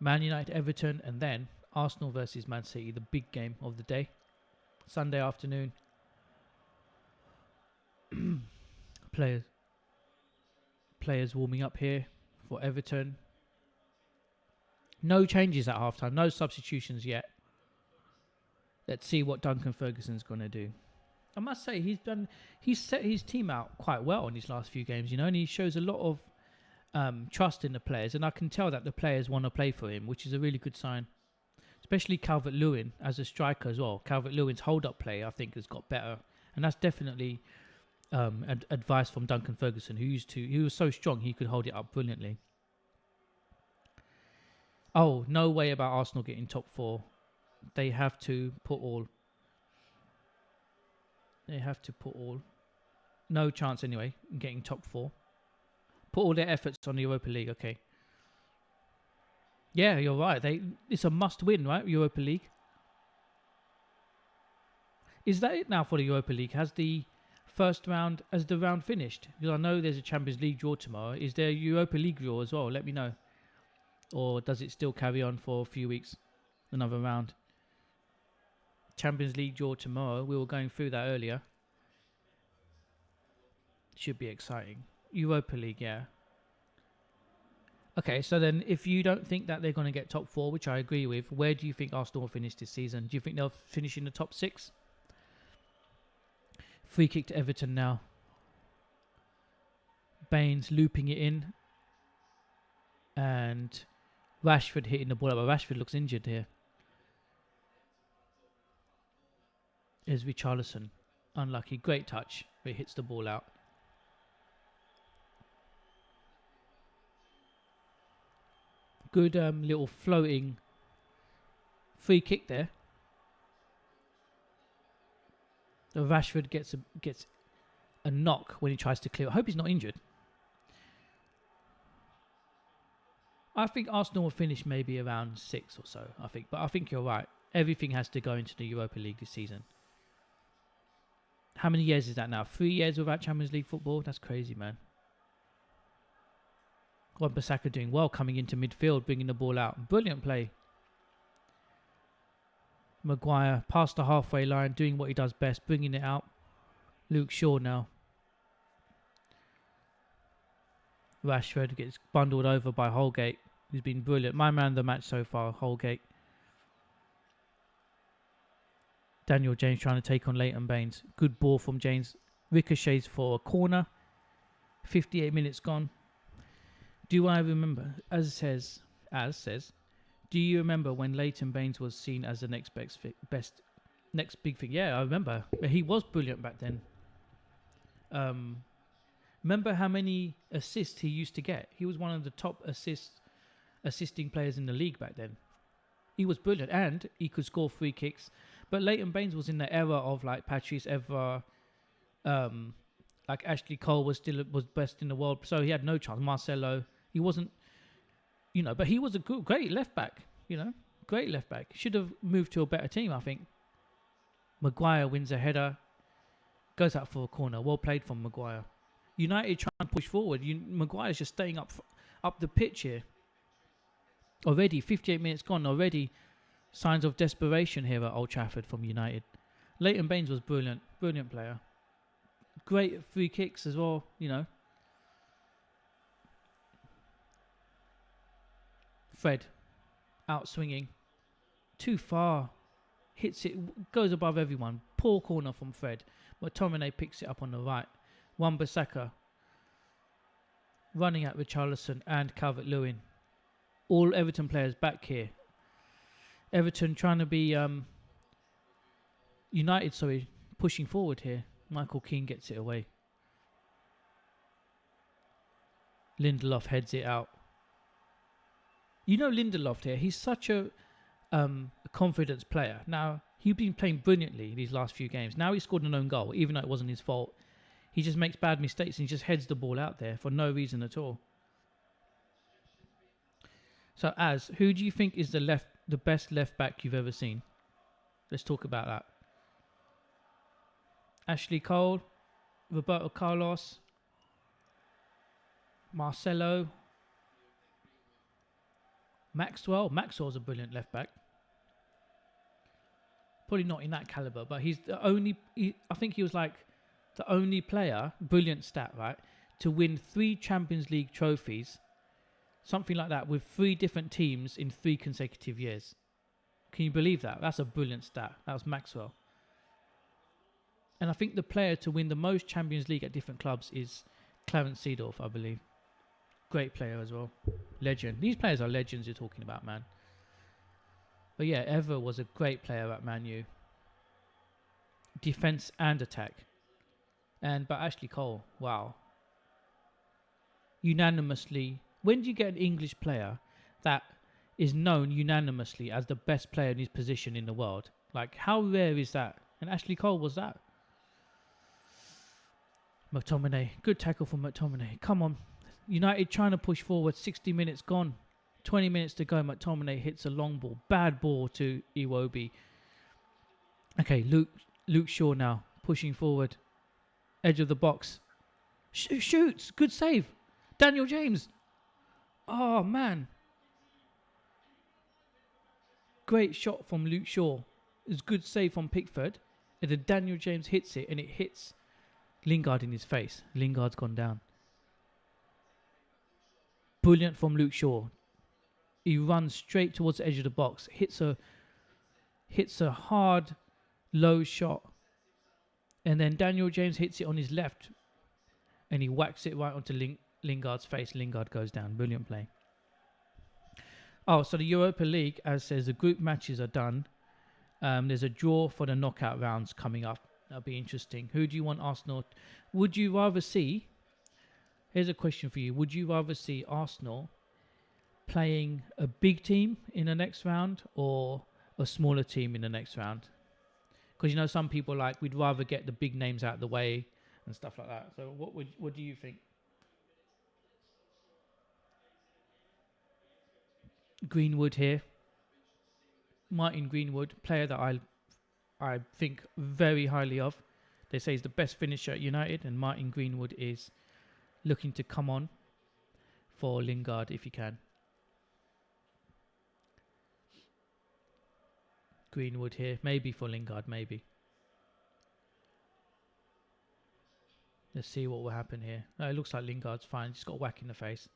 Man United, Everton, and then Arsenal versus Man City, the big game of the day. Sunday afternoon. Players warming up here for Everton. No changes at halftime, no substitutions yet. Let's see what Duncan Ferguson's going to do. I must say he's set his team out quite well in his last few games, and he shows a lot of trust in the players, and I can tell that the players want to play for him, which is a really good sign. Especially Calvert-Lewin as a striker as well. Calvert-Lewin's hold-up play, I think, has got better, and that's definitely advice from Duncan Ferguson, he was so strong he could hold it up brilliantly. Oh, no way about Arsenal getting top 4. They have to put all. No chance anyway in getting top 4. Put all their efforts on the Europa League. Okay. Yeah, you're right. It's a must-win, right? Europa League. Is that it now for the Europa League? Has the round finished? Because I know there's a Champions League draw tomorrow. Is there a Europa League draw as well? Let me know. Or does it still carry on for a few weeks? Another round. Champions League draw tomorrow. We were going through that earlier. Should be exciting. Europa League, yeah. Okay, so then if you don't think that they're going to get top 4, which I agree with, where do you think Arsenal will finish this season? Do you think they'll finish in the top 6? Free kick to Everton now. Baines looping it in. And Rashford hitting the ball up. But Rashford looks injured here. Here's Richarlison. Unlucky. Great touch. But he hits the ball out. Good little floating free kick there. So Rashford gets a knock when he tries to clear. I hope he's not injured. I think Arsenal will finish maybe around 6 or so. But I think you're right. Everything has to go into the Europa League this season. How many years is that now? 3 years without Champions League football? That's crazy, man. Wan-Bissaka doing well, coming into midfield, bringing the ball out. Brilliant play. Maguire past the halfway line, doing what he does best, bringing it out. Luke Shaw now. Rashford gets bundled over by Holgate, who's been brilliant. My man of the match so far, Holgate. Daniel James trying to take on Leighton Baines. Good ball from James. Ricochets for a corner. 58 minutes gone. Do I remember, as says, do you remember when Leighton Baines was seen as the next big thing? Yeah, I remember. He was brilliant back then. Remember how many assists he used to get? He was one of the top assisting players in the league back then. He was brilliant, and he could score free kicks. But Leighton Baines was in the era of like Patrice Evra, like Ashley Cole was best in the world, so he had no chance. Marcelo, he wasn't, but he was a great left back. Great left back. Should have moved to a better team, I think. Maguire wins a header, goes out for a corner. Well played from Maguire. United trying to push forward. Maguire's just staying up the pitch here. Already 58 minutes gone. Already signs of desperation here at Old Trafford from United. Leighton Baines was brilliant player. Great free kicks as well. Fred out swinging, too far, hits it, goes above everyone. Poor corner from Fred. McTominay picks it up on the right. Wan-Bissaka running at Richarlison and Calvert-Lewin. All Everton players back here. Everton trying to be United, pushing forward here. Michael Keane gets it away. Lindelof heads it out. Lindelof here, he's such a confidence player. Now, he's been playing brilliantly these last few games. Now he scored an own goal, even though it wasn't his fault. He just makes bad mistakes and he just heads the ball out there for no reason at all. So, who do you think is the best left back you've ever seen? Let's talk about that. Ashley Cole, Roberto Carlos, Marcelo, Maxwell. Maxwell's a brilliant left back. Probably not in that caliber, but he's the only. I think he was like the only player, brilliant stat, right, to win 3 Champions League trophies, something like that, with 3 different teams in 3 consecutive years. Can you believe that? That's a brilliant stat. That was Maxwell. And I think the player to win the most Champions League at different clubs is Clarence Seedorf, I believe. Great player as well. Legend. These players are legends you're talking about, man. But yeah, Ever was a great player at Man U. Defense and attack. But Ashley Cole, wow. Unanimously. When do you get an English player that is known unanimously as the best player in his position in the world? Like, how rare is that? And Ashley Cole was that. McTominay. Good tackle from McTominay. Come on. United trying to push forward. 60 minutes gone. 20 minutes to go. McTominay hits a long ball. Bad ball to Iwobi. Okay, Luke Shaw now. Pushing forward. Edge of the box. Shoots. Good save. Daniel James. Oh, man. Great shot from Luke Shaw. It's good save from Pickford. And then Daniel James hits it, and it hits Lingard in his face. Lingard's gone down. Brilliant from Luke Shaw. He runs straight towards the edge of the box. Hits a hard, low shot. And then Daniel James hits it on his left. And he whacks it right onto Lingard's face. Lingard goes down. Brilliant play. Oh, so the Europa League, as says, the group matches are done. There's a draw for the knockout rounds coming up. That'll be interesting. Who do you want Arsenal? Would you rather see... Here's a question for you. Would you rather see Arsenal playing a big team in the next round or a smaller team in the next round? Because, some people we'd rather get the big names out of the way and stuff like that. So what do you think? Greenwood here. Martin Greenwood, player that I think very highly of. They say he's the best finisher at United, and Martin Greenwood is looking to come on for Lingard if he can. Greenwood here, maybe for Lingard, maybe. Let's see what will happen here. No, it looks like Lingard's fine. Just got a whack in the face.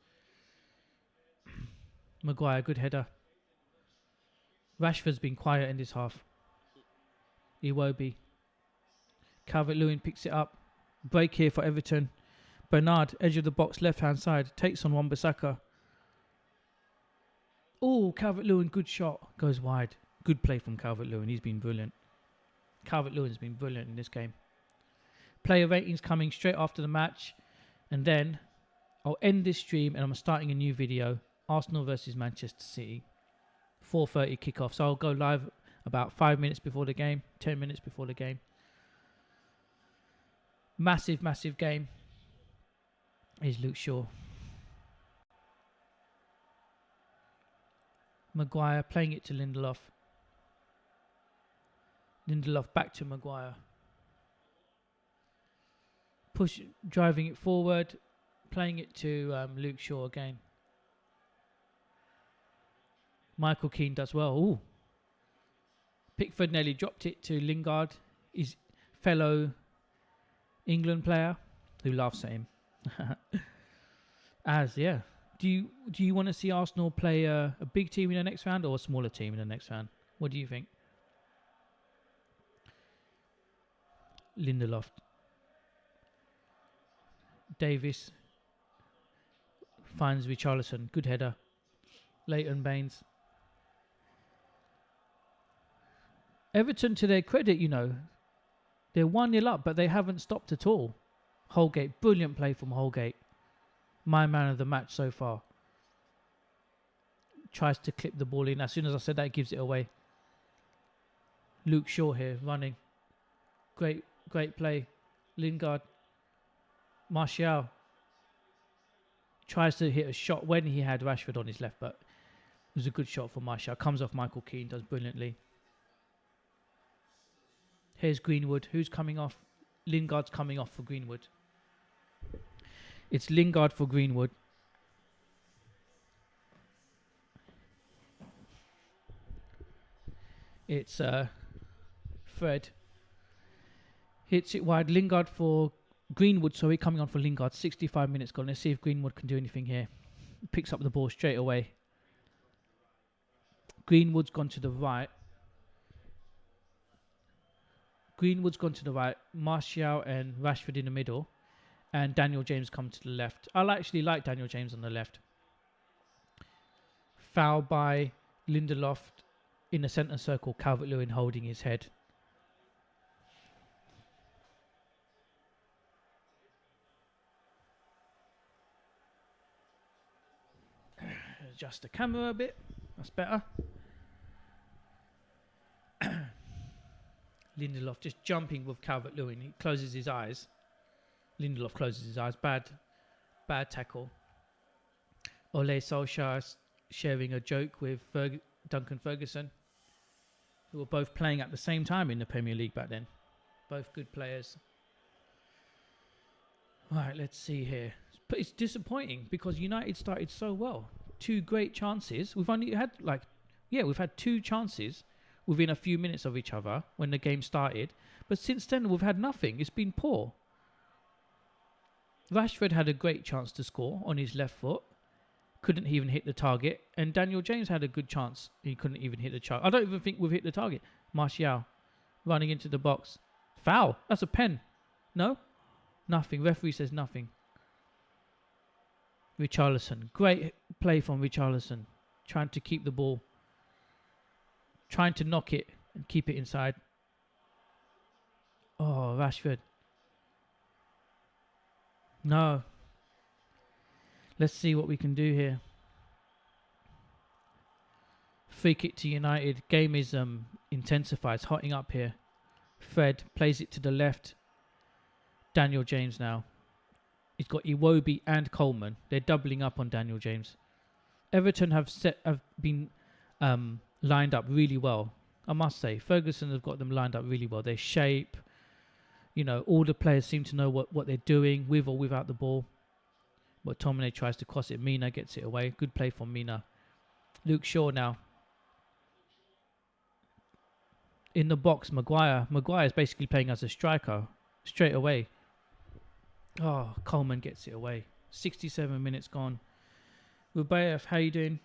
Maguire, good header. Rashford's been quiet in this half. Iwobi. Calvert-Lewin picks it up. Break here for Everton. Bernard, edge of the box, left-hand side. Takes on Wan-Bissaka. Oh, Calvert-Lewin, good shot. Goes wide. Good play from Calvert-Lewin. He's been brilliant. Calvert-Lewin's been brilliant in this game. Player ratings coming straight after the match. And then I'll end this stream and I'm starting a new video. Arsenal versus Manchester City. 4:30 kickoff. So I'll go live about 5 minutes before the game. 10 minutes before the game. Massive, massive game. Here's Luke Shaw. Maguire playing it to Lindelof. Lindelof back to Maguire. Driving it forward. Playing it to Luke Shaw again. Michael Keane does well. Ooh. Pickford nearly dropped it to Lingard, his fellow England player, who laughs at him. Do you want to see Arsenal play a big team in the next round or a smaller team in the next round? What do you think? Lindelof. Davis finds Richarlison. Good header. Leighton Baines. Everton, to their credit, they're 1-0 up, but they haven't stopped at all. Holgate, brilliant play from Holgate. My man of the match so far. Tries to clip the ball in. As soon as I said that, gives it away. Luke Shaw here, running. Great play. Lingard. Martial tries to hit a shot when he had Rashford on his left, but it was a good shot for Martial. Comes off Michael Keane, does brilliantly. Here's Greenwood. Who's coming off? Lingard's coming off for Greenwood. It's Lingard for Greenwood. It's Fred. Hits it wide. Lingard for Greenwood. Sorry, coming on for Lingard. 65 minutes gone. Let's see if Greenwood can do anything here. Picks up the ball straight away. Greenwood's gone to the right. Martial and Rashford in the middle. And Daniel James come to the left. I actually like Daniel James on the left. Foul by Lindelof in the centre circle. Calvert-Lewin holding his head. Adjust the camera a bit. That's better. Lindelof just jumping with Calvert-Lewin. He closes his eyes. Lindelof closes his eyes. Bad tackle. Ole Solskjaer sharing a joke with Duncan Ferguson, who were both playing at the same time in the Premier League back then. Both good players. Right, let's see here. But it's disappointing because United started so well. 2 great chances. We've had 2 chances within a few minutes of each other when the game started. But since then, we've had nothing. It's been poor. Rashford had a great chance to score on his left foot. Couldn't even hit the target. And Daniel James had a good chance. He couldn't even hit the target. I don't even think we've hit the target. Martial running into the box. Foul. That's a pen. No? Nothing. Referee says nothing. Richarlison. Great play from Richarlison. Trying to keep the ball. Trying to knock it and keep it inside. Oh, Rashford. No. Let's see what we can do here. Free kick to United. Game is intensified. It's hotting up here. Fred plays it to the left. Daniel James now. He's got Iwobi and Coleman. They're doubling up on Daniel James. Everton have been lined up really well. I must say, Ferguson have got them lined up really well. Their shape, all the players seem to know what they're doing with or without the ball. But Tomine tries to cross it. Mina gets it away. Good play from Mina. Luke Shaw now. In the box, Maguire. Maguire is basically playing as a striker straight away. Oh, Coleman gets it away. 67 minutes gone. Rubayev, how you doing?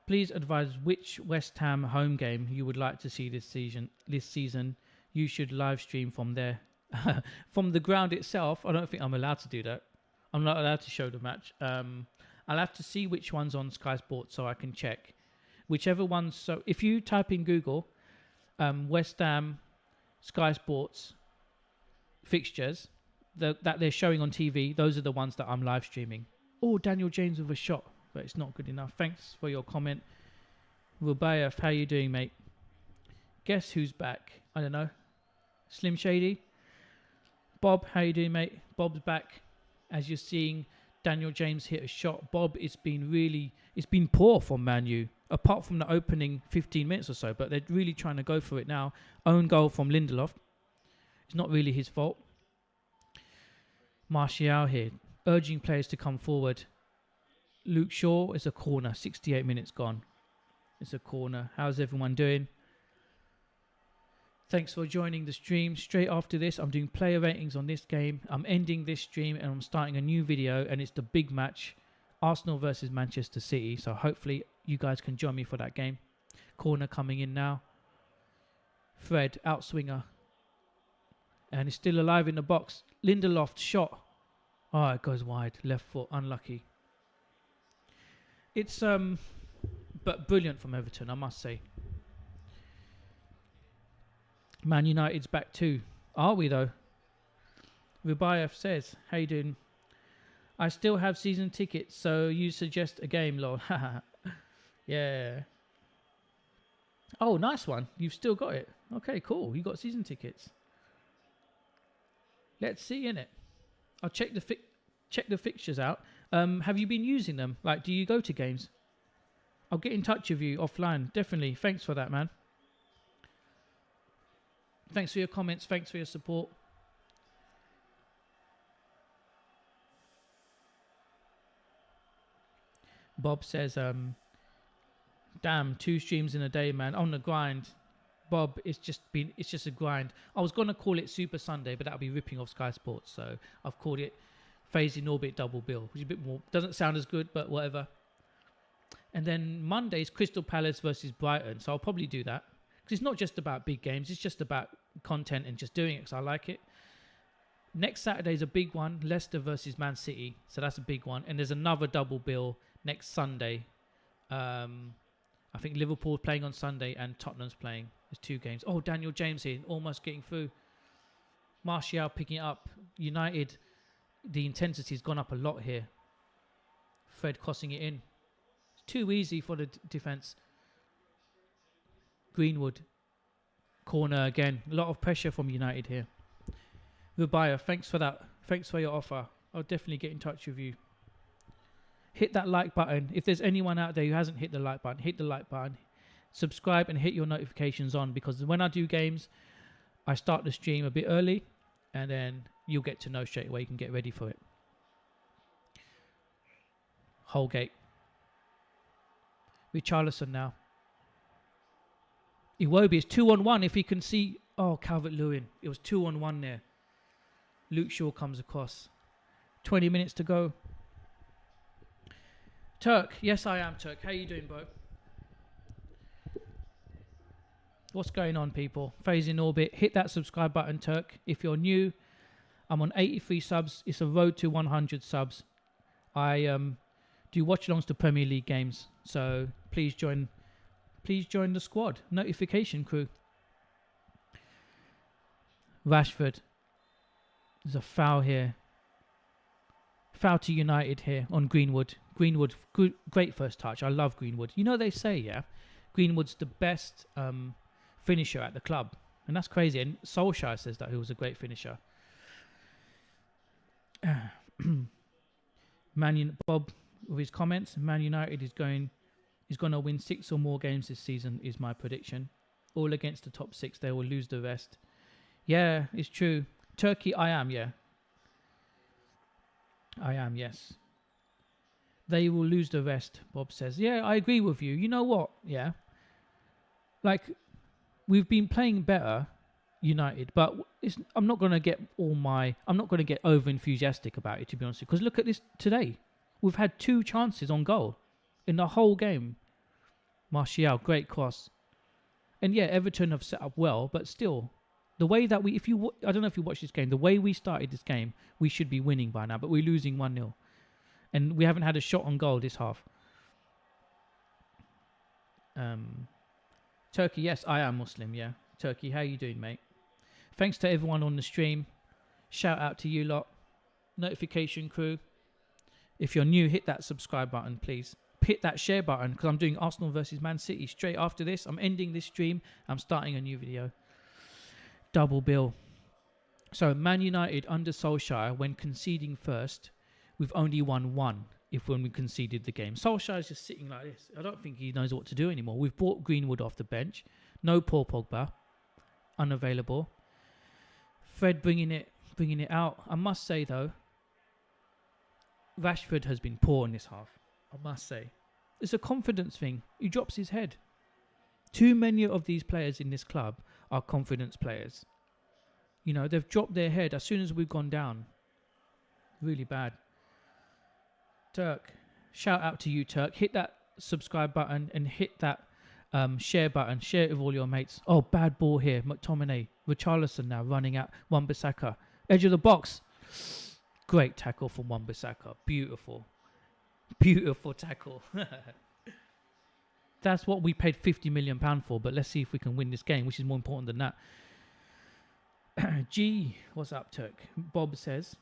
Please advise which West Ham home game you would like to see this season. You should live stream from there. From the ground itself, I don't think I'm allowed to do that. I'm not allowed to show the match. I'll have to see which one's on Sky Sports so I can check. Whichever one's... So if you type in Google, West Ham, Sky Sports fixtures that they're showing on TV, those are the ones that I'm live streaming. Oh, Daniel James with a shot, but it's not good enough. Thanks for your comment. Rubayev, how you doing, mate? Guess who's back? I don't know. Slim Shady? Bob, how you doing, mate? Bob's back. As you're seeing Daniel James hit a shot. Bob, it's been poor from Man U, apart from the opening 15 minutes or so, but they're really trying to go for it now. Own goal from Lindelof. It's not really his fault. Martial here, urging players to come forward. Luke Shaw, is a corner. 68 minutes gone. It's a corner. How's everyone doing? Thanks for joining the stream. Straight after this, I'm doing player ratings on this game. I'm ending this stream and I'm starting a new video, and it's the big match, Arsenal versus Manchester City. So hopefully you guys can join me for that game. Corner coming in now. Fred, outswinger. And it's still alive in the box. Lindelof shot. Oh, it goes wide. Left foot, unlucky. It's but brilliant from Everton, I must say. Man United's back too. Are we though? Rubayev says, how you doing? I still have season tickets, so you suggest a game, lol. Yeah. Oh, nice one. You've still got it. Okay, cool. You got season tickets. Let's see, innit? I'll check the fixtures out. Have you been using them? Like, do you go to games? I'll get in touch with you offline. Definitely. Thanks for that, man. Thanks for your comments. Thanks for your support. Bob says, damn, 2 streams in a day, man. On the grind. Bob, it's just a grind. I was gonna call it Super Sunday, but that would be ripping off Sky Sports. So I've called it Phase in Orbit Double Bill, which is a bit more, doesn't sound as good, but whatever. And then Monday's Crystal Palace versus Brighton. So I'll probably do that. Because it's not just about big games. It's just about content and just doing it because I like it. Next Saturday's a big one. Leicester versus Man City. So that's a big one. And there's another double bill next Sunday. I think Liverpool playing on Sunday and Tottenham's playing. There's 2 games. Oh, Daniel James here. Almost getting through. Martial picking it up. United, the intensity's gone up a lot here. Fred crossing it in. Too easy for the defence. Greenwood. Corner again. A lot of pressure from United here. Rubaya, thanks for that. Thanks for your offer. I'll definitely get in touch with you. Hit that like button. If there's anyone out there who hasn't hit the like button, hit the like button. Subscribe and hit your notifications on because when I do games, I start the stream a bit early and then you'll get to know straight away. You can get ready for it. Holgate. Richarlison now. Iwobi is 2-on-1 if he can see. Oh, Calvert-Lewin. It was 2-on-1 there. Luke Shaw comes across. 20 minutes to go. Turk. Yes, I am, Turk. How you doing, bro? What's going on, people? Phase in Orbit. Hit that subscribe button, Turk. If you're new, I'm on 83 subs. It's a road to 100 subs. I do watch-alongs to Premier League games. So please join the squad. Notification crew. Rashford. There's a foul here. Foul to United here on Greenwood. Greenwood, good, great first touch. I love Greenwood. You know they say, yeah, Greenwood's the best finisher at the club. And that's crazy. And Solskjaer says that he was a great finisher. Bob, with his comments, Man United is going to win 6 or more games this season, is my prediction. All against the top 6. They will lose the rest. Yeah, it's true. Turkey, I am, yeah. I am, yes. They will lose the rest, Bob says. Yeah, I agree with you. You know what? Yeah. Like, we've been playing better, United, but I'm not going to get over enthusiastic about it, to be honest with you. Because look at this today. We've had 2 chances on goal in the whole game. Martial, great cross. And yeah, Everton have set up well, but still, the way that I don't know if you watched this game, the way we started this game, we should be winning by now, but we're losing 1-0. And we haven't had a shot on goal this half. Turkey, yes, I am Muslim, yeah. Turkey, how you doing, mate? Thanks to everyone on the stream. Shout out to you lot. Notification crew. If you're new, hit that subscribe button, please. Hit that share button, because I'm doing Arsenal versus Man City. Straight after this, I'm ending this stream. I'm starting a new video. Double bill. So, Man United under Solskjaer, when conceding first, we've only won 1 when we conceded the game. Solskjaer is just sitting like this. I don't think he knows what to do anymore. We've brought Greenwood off the bench. No Paul Pogba. Unavailable. Fred bringing it out. I must say, though, Rashford has been poor in this half. I must say. It's a confidence thing. He drops his head. Too many of these players in this club are confidence players. You know, they've dropped their head as soon as we've gone down. Really bad. Turk, shout out to you, Turk. Hit that subscribe button and hit that share button. Share it with all your mates. Oh, bad ball here. McTominay. Richarlison now running out. Wan-Bissaka. Edge of the box. Great tackle from Wan-Bissaka. Beautiful. Beautiful tackle. That's what we paid £50 million for, but let's see if we can win this game, which is more important than that. G, what's up, Turk? Bob says,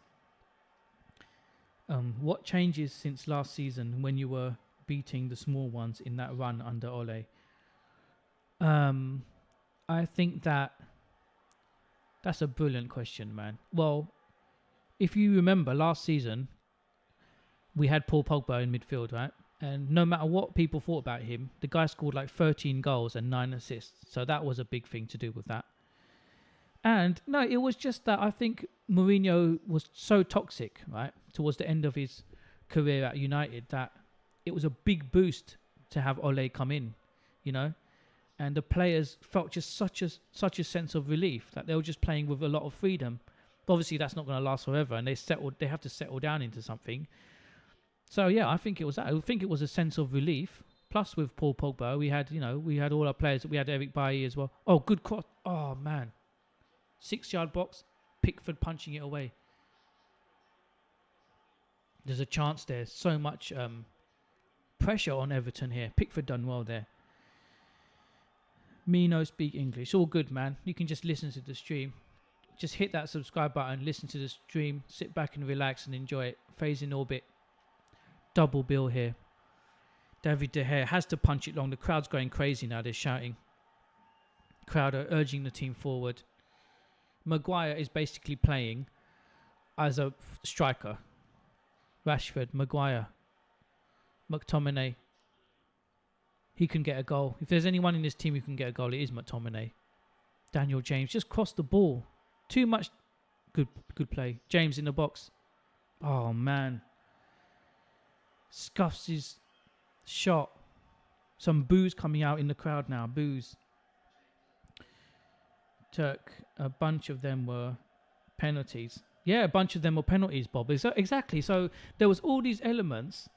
what changes since last season when you were beating the small ones in that run under Ole? I think that's a brilliant question, man. Well, if you remember last season, we had Paul Pogba in midfield, right? And no matter what people thought about him, the guy scored like 13 goals and 9 assists. So that was a big thing to do with that. And no, it was just that I think Mourinho was so toxic, right, towards the end of his career at United, that it was a big boost to have Ole come in, you know. And the players felt just such a sense of relief that they were just playing with a lot of freedom. But obviously, that's not going to last forever, and they have to settle down into something. So yeah, I think it was that. I think it was a sense of relief. Plus, with Paul Pogba, we had all our players. We had Eric Bailly as well. Oh, good cross! Oh man, 6-yard box. Pickford punching it away. There's a chance there. So much pressure on Everton here. Pickford done well there. Me no speak English. All good, man. You can just listen to the stream. Just hit that subscribe button, listen to the stream, sit back and relax and enjoy it. Phase in orbit. Double bill here. David De Gea has to punch it long. The crowd's going crazy now. They're shouting. Crowd are urging the team forward. Maguire is basically playing as a striker. Rashford, Maguire, McTominay. He can get a goal. If there's anyone in this team who can get a goal, it is McTominay. Daniel James just crossed the ball. Too much good play. James in the box. Oh, man. Scuffs his shot. Some boos coming out in the crowd now. Boos. Turk, a bunch of them were penalties. Yeah, a bunch of them were penalties, Bob. Exactly. So there was all these elements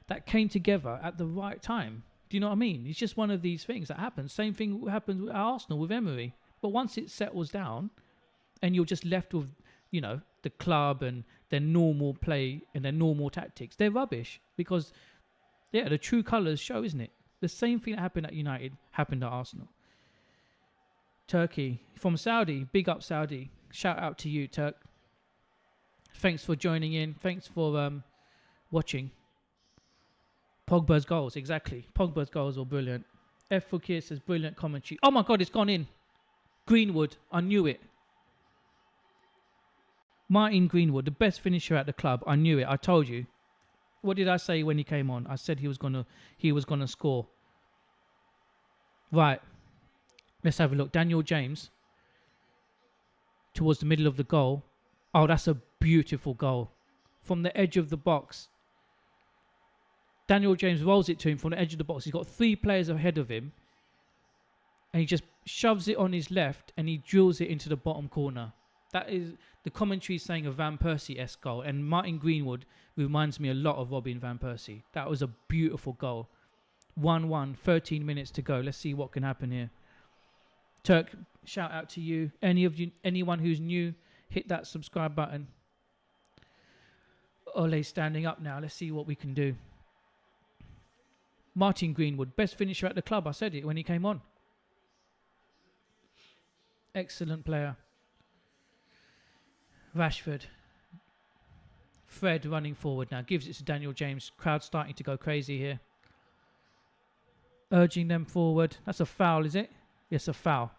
that came together at the right time. Do you know what I mean? It's just one of these things that happens. Same thing happened with Arsenal with Emery. But once it settles down and you're just left with, you know, the club and their normal play and their normal tactics, they're rubbish. Because, yeah, the true colours show, isn't it? The same thing that happened at United happened at Arsenal. Turkey, from Saudi, big up Saudi. Shout out to you, Turk. Thanks for joining in. Thanks for watching. Pogba's goals, exactly. Pogba's goals were brilliant. F. Fukir says, brilliant commentary. Oh my God, it's gone in. Greenwood, I knew it. Martin Greenwood, the best finisher at the club. I knew it. I told you. What did I say when he came on? I said he was gonna score. Right. Let's have a look. Daniel James towards the middle of the goal. Oh, that's a beautiful goal. From the edge of the box. Daniel James rolls it to him from the edge of the box. He's got 3 players ahead of him. And he just shoves it on his left and he drills it into the bottom corner. That is, the commentary is saying a Van Persie-esque goal. And Martin Greenwood reminds me a lot of Robin Van Persie. That was a beautiful goal. 1-1, 13 minutes to go. Let's see what can happen here. Turk, shout out to you. Anyone who's new, hit that subscribe button. Ole's standing up now. Let's see what we can do. Martin Greenwood, best finisher at the club. I said it when he came on. Excellent player. Rashford. Fred running forward now. Gives it to Daniel James. Crowd starting to go crazy here. Urging them forward. That's a foul, is it? Yes, a foul.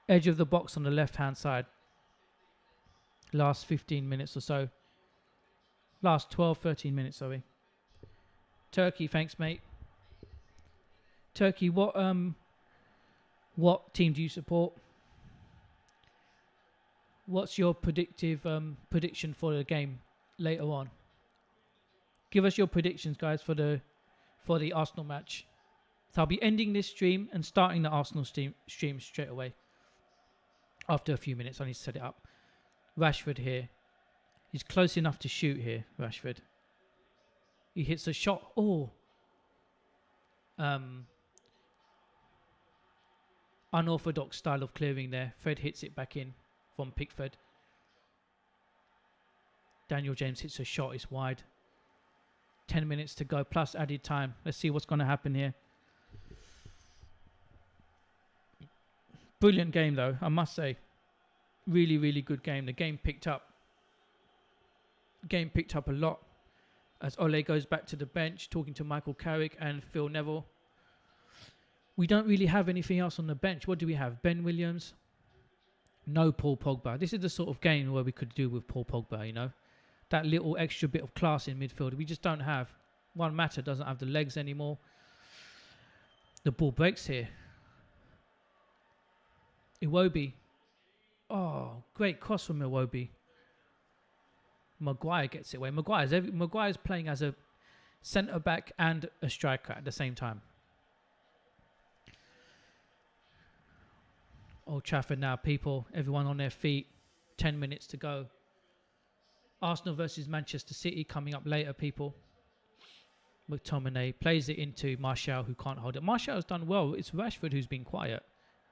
Edge of the box on the left-hand side. Last 15 minutes or so. Last 12, 13 minutes, sorry. Turkey, thanks, mate. Turkey, what team do you support? What's your prediction for the game later on? Give us your predictions, guys, for the Arsenal match. So I'll be ending this stream and starting the Arsenal stream straight away. After a few minutes, I need to set it up. Rashford here. He's close enough to shoot here, Rashford. He hits a shot. Oh. Unorthodox style of clearing there. Fred hits it back in from Pickford. Daniel James hits a shot. It's wide. 10 minutes to go plus added time. Let's see what's going to happen here. Brilliant game though, I must say. Really, really good game. The game picked up. A lot. As Ole goes back to the bench, talking to Michael Carrick and Phil Neville. We don't really have anything else on the bench. What do we have? Ben Williams, No Paul Pogba. This is the sort of game where we could do with Paul Pogba, you know. That little extra bit of class in midfield we just don't have. Juan Mata doesn't have the legs anymore. The ball breaks here. Iwobi. Oh, great cross from Iwobi. Maguire gets it away. Maguire's playing as a centre back and a striker at the same time. Old Trafford now, people, everyone on their feet. 10 minutes to go. Arsenal versus Manchester City coming up later, people. McTominay plays it into Martial, who can't hold it. Martial's done well. It's Rashford who's been quiet.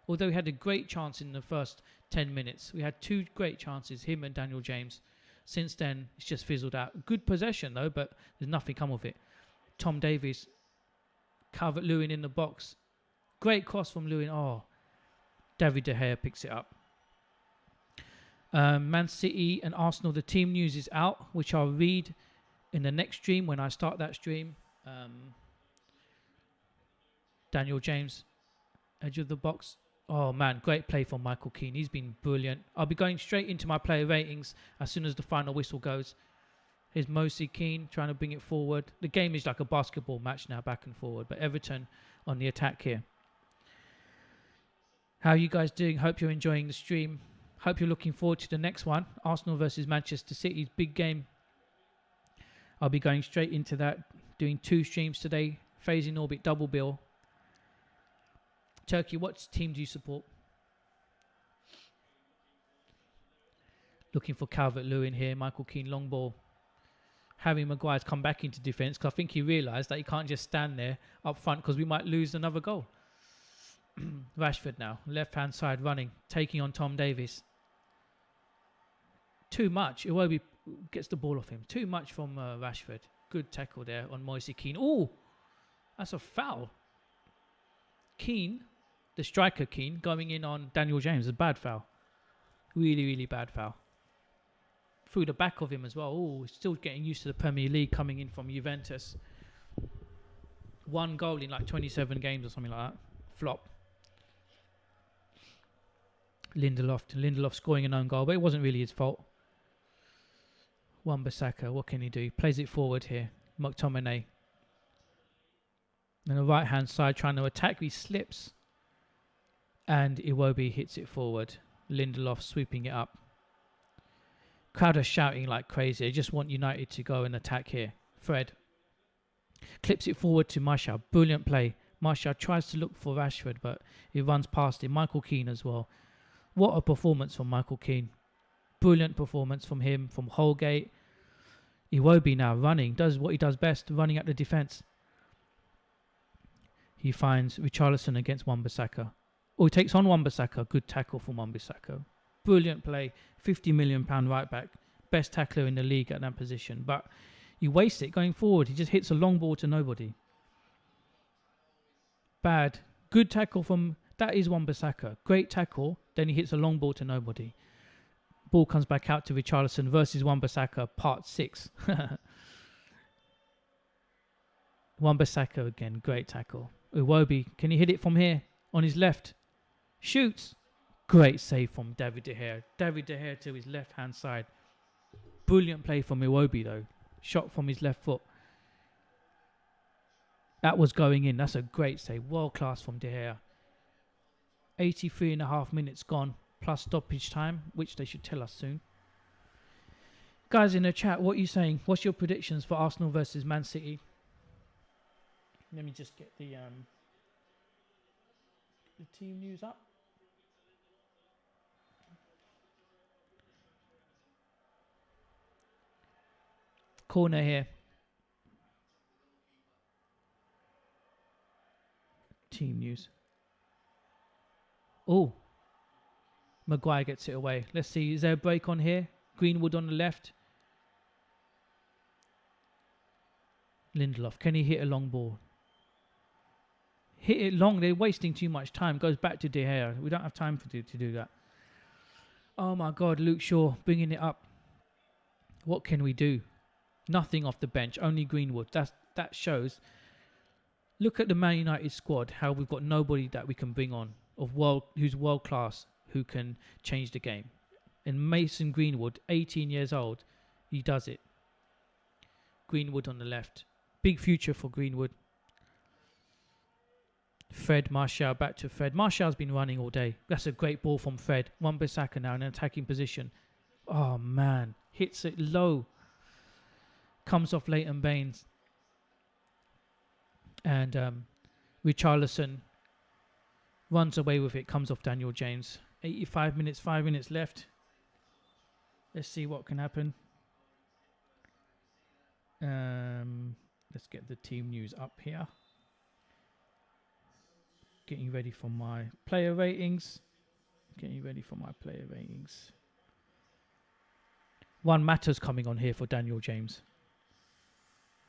Although he had a great chance in the first 10 minutes. We had 2 great chances, him and Daniel James. Since then, it's just fizzled out. Good possession, though, but there's nothing come of it. Tom Davies. Calvert-Lewin in the box. Great cross from Lewin. Oh, David De Gea picks it up. Man City and Arsenal, the team news is out, which I'll read in the next stream when I start that stream. Daniel James, edge of the box. Oh man, great play from Michael Keane. He's been brilliant. I'll be going straight into my player ratings as soon as the final whistle goes. Here's Moise Keane trying to bring it forward. The game is like a basketball match now, back and forward. But Everton on the attack here. How are you guys doing? Hope you're enjoying the stream. Hope you're looking forward to the next one. Arsenal versus Manchester City's big game. I'll be going straight into that. Doing 2 streams today. Phasing Orbit double bill. Turkey, what team do you support? Looking for Calvert-Lewin here. Michael Keane, long ball. Harry Maguire's come back into defence because I think he realised that he can't just stand there up front because we might lose another goal. Rashford now. Left-hand side running. Taking on Tom Davies. Too much. Iwobi gets the ball off him. Too much from Rashford. Good tackle there on Moise Keane. Oh, that's a foul. Keane, the striker Keane, going in on Daniel James. A bad foul. Really, really bad foul. Through the back of him as well. Oh, still getting used to the Premier League coming in from Juventus. 1 goal in like 27 games or something like that. Flop. Lindelof scoring an own goal, but it wasn't really his fault. Wan-Bissaka, what can he do? Plays it forward here. McTominay. On the right hand side trying to attack. He slips. And Iwobi hits it forward. Lindelof sweeping it up. Crowd are shouting like crazy. They just want United to go and attack here. Fred. Clips it forward to Martial. Brilliant play. Martial tries to look for Rashford, but he runs past him. Michael Keane as well. What a performance from Michael Keane. Brilliant performance from him, from Holgate. Iwobi now running. Does what he does best, running at the defence. He finds Richarlison against Wan-Bissaka. Oh, he takes on Wan-Bissaka. Good tackle from Wan-Bissaka. Brilliant play. £50 million right back. Best tackler in the league at that position. But he wastes it going forward. He just hits a long ball to nobody. Bad. Good tackle from... That is Wan-Bissaka. Great tackle. Then he hits a long ball to nobody. Ball comes back out to Richarlison versus Wan-Bissaka, part 6. Wan-Bissaka again. Great tackle. Iwobi. Can he hit it from here? On his left. Shoots. Great save from David De Gea. David De Gea to his left-hand side. Brilliant play from Iwobi though. Shot from his left foot. That was going in. That's a great save. World class from De Gea. 83.5 minutes gone. Plus stoppage time, which they should tell us soon. Guys in the chat, what are you saying? What's your predictions for Arsenal versus Man City? Let me just get the team news up. Corner here. Team news. Oh. Maguire gets it away. Let's see. Is there a break on here? Greenwood on the left. Lindelof. Can he hit a long ball? Hit it long. They're wasting too much time. Goes back to De Gea. We don't have time to do that. Oh my God. Luke Shaw bringing it up. What can we do? Nothing off the bench. Only Greenwood. That shows. Look at the Man United squad. How we've got nobody that we can bring on who's world class. who can change the game. And Mason Greenwood, 18 years old, he does it. Greenwood on the left. Big future for Greenwood. Fred, Martial, back to Fred. Martial's been running all day. That's a great ball from Fred. Wan-Bissaka now in an attacking position. Oh, man. Hits it low. Comes off Leighton Baines. And Richarlison runs away with it. Comes off Daniel James. 85 minutes, 5 minutes left. Let's see what can happen. Let's get the team news up here. Getting ready for my player ratings. One matter's coming on here for Daniel James.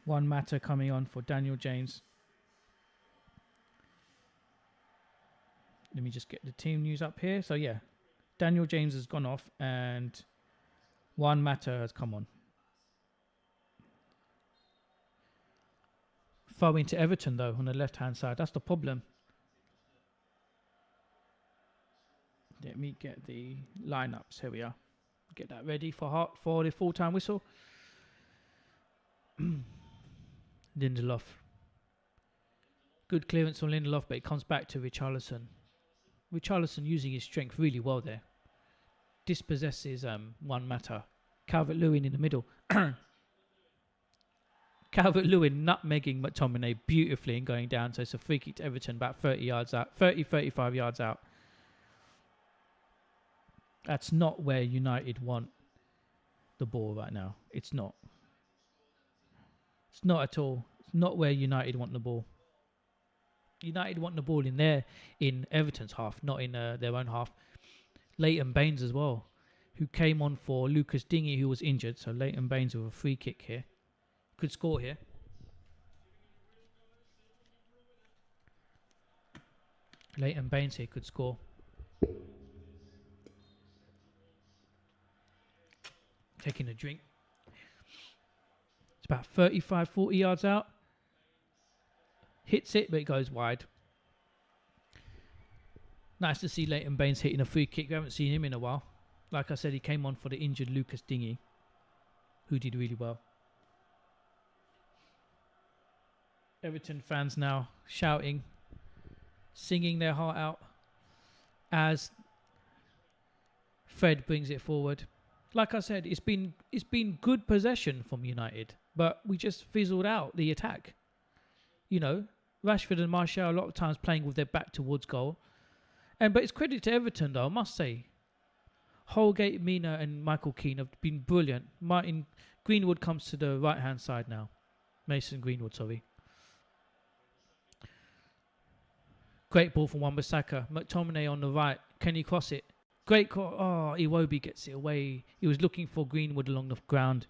One matter coming on for Daniel James. Let me just get the team news up here. So yeah, Daniel James has gone off and one matter has come on. Throw into Everton though on the left hand side. That's the problem. Let me get the lineups. Here we are. Get that ready for the full-time whistle. Lindelof. Good clearance on Lindelof, but it comes back to Richarlison. Richarlison using his strength really well there. Dispossesses one matter. Calvert-Lewin in the middle. Calvert-Lewin nutmegging McTominay beautifully and going down. So it's a free kick to Everton about 30 yards out. 35 yards out. That's not where United want the ball right now. It's not. It's not at all. It's not where United want the ball. United want the ball in Everton's half, not in their own half. Leighton Baines as well, who came on for Lucas Digne, who was injured. So Leighton Baines with a free kick here. Could score here. Leighton Baines here could score. Taking a drink. It's about 35, 40 yards out. Hits it, but it goes wide. Nice to see Leighton Baines hitting a free kick. We haven't seen him in a while. Like I said, he came on for the injured Lucas Digne, who did really well. Everton fans now shouting, singing their heart out as Fred brings it forward. Like I said, it's been good possession from United, but we just fizzled out the attack. You know, Rashford and Martial a lot of times playing with their back towards goal. But it's credit to Everton though, I must say. Holgate, Mina and Michael Keane have been brilliant. Martin Greenwood comes to the right hand side now. Mason Greenwood, sorry. Great ball from Wan-Bissaka. McTominay on the right. Can he cross it? Great call. Oh, Iwobi gets it away. He was looking for Greenwood along the ground.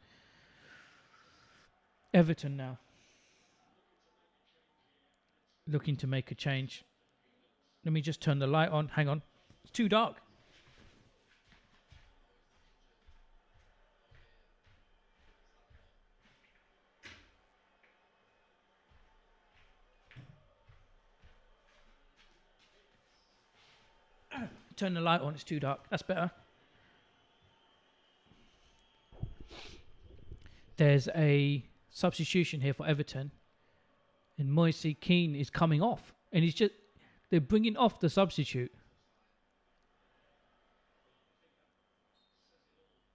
Everton now. Looking to make a change. Let me just turn the light on. Hang on. It's too dark. Turn the light on. It's too dark. That's better. There's a substitution here for Everton. And Moise Keane is coming off. And they're bringing off the substitute.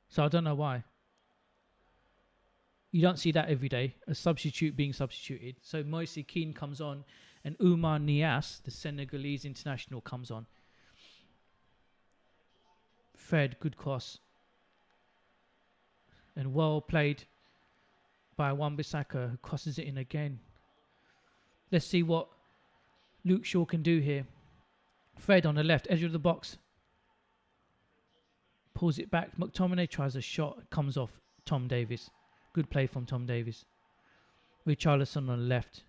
So I don't know why. You don't see that every day. A substitute being substituted. So Moise Keane comes on. And Oumar Niasse, the Senegalese international, comes on. Fred, good cross. And well played by Wan-Bissaka, who crosses it in again. Let's see what Luke Shaw can do here. Fred on the left, edge of the box. Pulls it back. McTominay tries a shot. Comes off Tom Davies. Good play from Tom Davies. Richarlison on the left.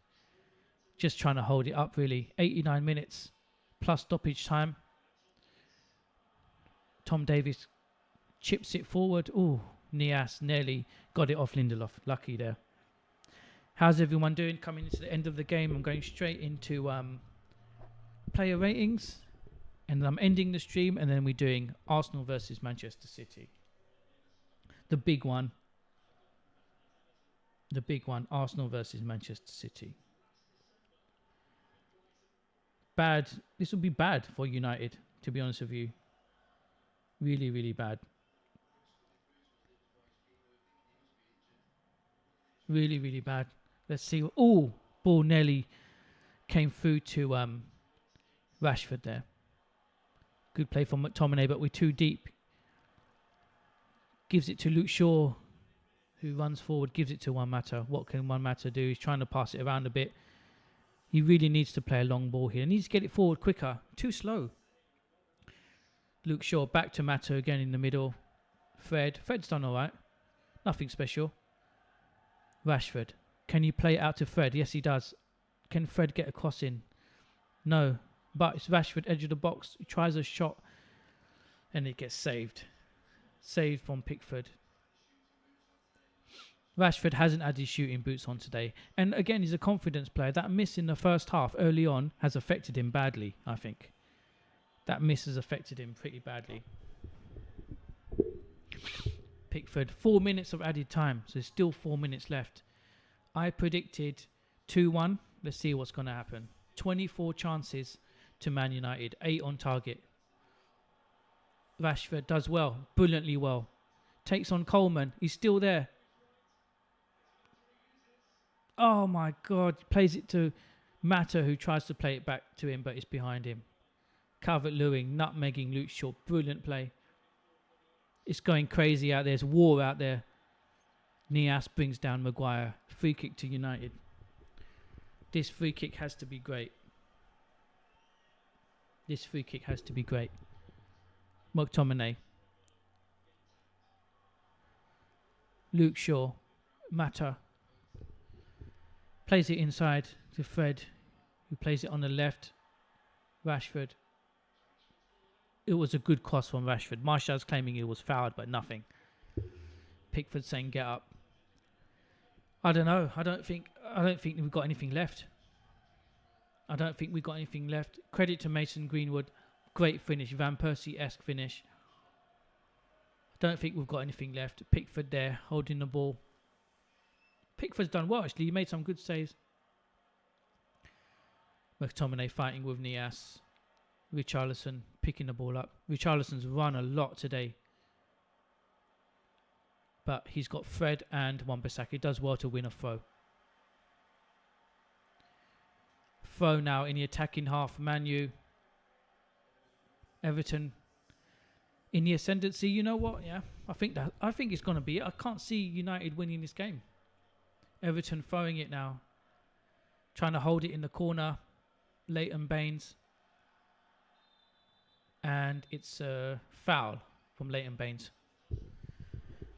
Just trying to hold it up, really. 89 minutes plus stoppage time. Tom Davies chips it forward. Ooh, Niasse nearly got it off Lindelof. Lucky there. How's everyone doing? Coming into the end of the game, I'm going straight into player ratings. And I'm ending the stream, and then we're doing Arsenal versus Manchester City. The big one. The big one, Arsenal versus Manchester City. Bad. This will be bad for United, to be honest with you. Really, really bad. Really, really bad. Let's see. Oh, ball nearly came through to Rashford there. Good play from McTominay, but we're too deep. Gives it to Luke Shaw, who runs forward, gives it to Juan Mata. What can Juan Mata do? He's trying to pass it around a bit. He really needs to play a long ball here. He needs to get it forward quicker. Too slow. Luke Shaw back to Mata again in the middle. Fred's done all right. Nothing special. Rashford. Can you play it out to Fred? Yes, he does. Can Fred get a cross in? No. But it's Rashford, edge of the box. He tries a shot and it gets saved. Saved from Pickford. Rashford hasn't had his shooting boots on today. And again, he's a confidence player. That miss in the first half early on has affected him badly, I think. That miss has affected him pretty badly. Pickford, 4 minutes of added time. So there's still 4 minutes left. I predicted 2-1. Let's see what's going to happen. 24 chances to Man United. 8 on target. Rashford does well. Brilliantly well. Takes on Coleman. He's still there. Oh my God. Plays it to Mata, who tries to play it back to him, but it's behind him. Calvert-Lewin nutmegging Luke Shaw. Brilliant play. It's going crazy out there. There's war out there. Nias brings down Maguire. Free kick to United. This free kick has to be great. This free kick has to be great. McTominay. Luke Shaw. Mata. Plays it inside to Fred, who plays it on the left. Rashford. It was a good cross from Rashford. Martial's claiming it was fouled, but nothing. Pickford saying get up. I don't know. I don't think we've got anything left. Credit to Mason Greenwood. Great finish. Van Persie-esque finish. Don't think we've got anything left. Pickford there, holding the ball. Pickford's done well, actually. He made some good saves. McTominay fighting with Nias. Richarlison picking the ball up. Richarlison's run a lot today. But he's got Fred and Wan-Bissaka. He does well to win a throw. Throw now in the attacking half. Man U. Everton in the ascendancy. You know what? Yeah, I think it's going to be it. I can't see United winning this game. Everton throwing it now. Trying to hold it in the corner. Leighton Baines. And it's a foul from Leighton Baines.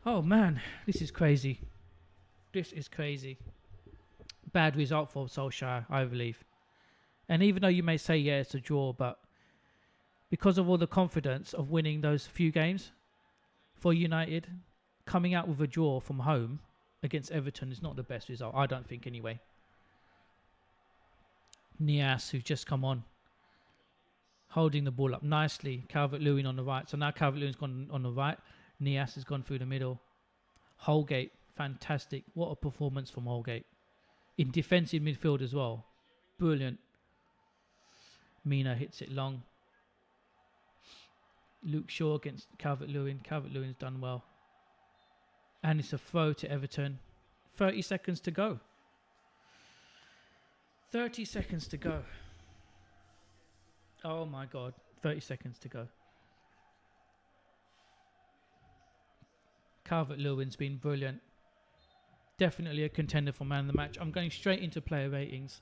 Oh man, this is crazy. This is crazy. Bad result for Solskjaer, I believe. And even though you may say, yeah, it's a draw, but because of all the confidence of winning those few games for United, coming out with a draw from home against Everton is not the best result, I don't think anyway. Nias, who's just come on, holding the ball up nicely. Calvert-Lewin on the right. So now Calvert-Lewin's gone on the right. Nias has gone through the middle. Holgate, fantastic. What a performance from Holgate. In defensive midfield as well. Brilliant. Mina hits it long. Luke Shaw against Calvert-Lewin. Calvert-Lewin's done well. And it's a throw to Everton. 30 seconds to go. 30 seconds to go. Oh my God. 30 seconds to go. Calvert-Lewin's been brilliant. Definitely a contender for man of the match. I'm going straight into player ratings.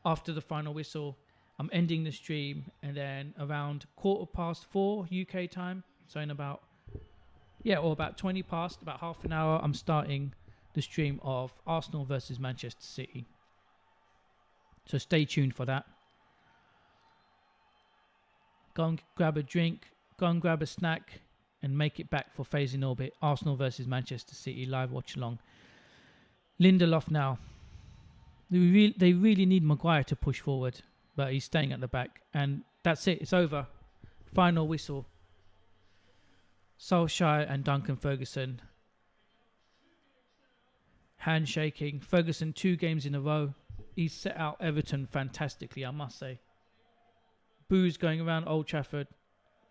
After the final whistle, I'm ending the stream, and then around 4:15 UK time, so in about 20 past, about half an hour, I'm starting the stream of Arsenal versus Manchester City. So stay tuned for that. Go and grab a drink, go and grab a snack, and make it back for Phase in Orbit. Arsenal versus Manchester City live watch along. Lindelof now. They really need Maguire to push forward, but he's staying at the back, and that's it. It's over. Final whistle. Solskjaer and Duncan Ferguson handshaking. Ferguson 2 games in a row. He's set out Everton fantastically, I must say. Boos going around Old Trafford.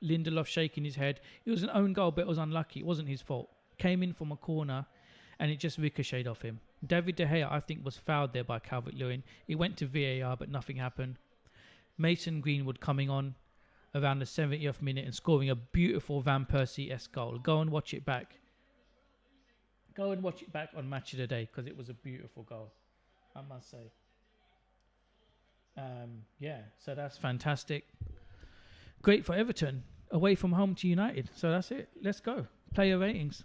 Lindelof shaking his head. It was an own goal, but it was unlucky. It wasn't his fault. Came in from a corner and it just ricocheted off him. David De Gea, I think, was fouled there by Calvert-Lewin. It went to VAR, but nothing happened. Mason Greenwood coming on around the 70th minute and scoring a beautiful Van Persie-esque goal. Go and watch it back. Go and watch it back on Match of the Day because it was a beautiful goal, I must say. Yeah, so that's fantastic. Great for Everton. Away from home to United. So that's it. Let's go. Player ratings.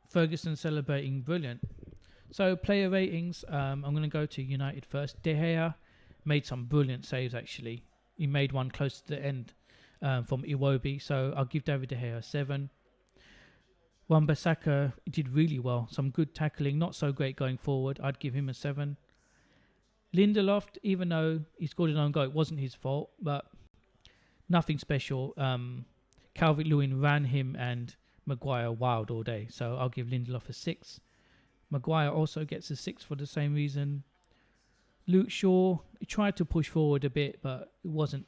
Ferguson celebrating. Brilliant. So player ratings. I'm going to go to United first. De Gea made some brilliant saves, actually. He made one close to the end from Iwobi. So I'll give David De Gea a 7. Wan-Bissaka did really well. Some good tackling. Not so great going forward. I'd give him a 7. Lindelof, even though he scored an own goal, it wasn't his fault, but nothing special. Calvert-Lewin ran him and Maguire wild all day, so I'll give Lindelof a 6. Maguire also gets a 6 for the same reason. Luke Shaw, he tried to push forward a bit, but it wasn't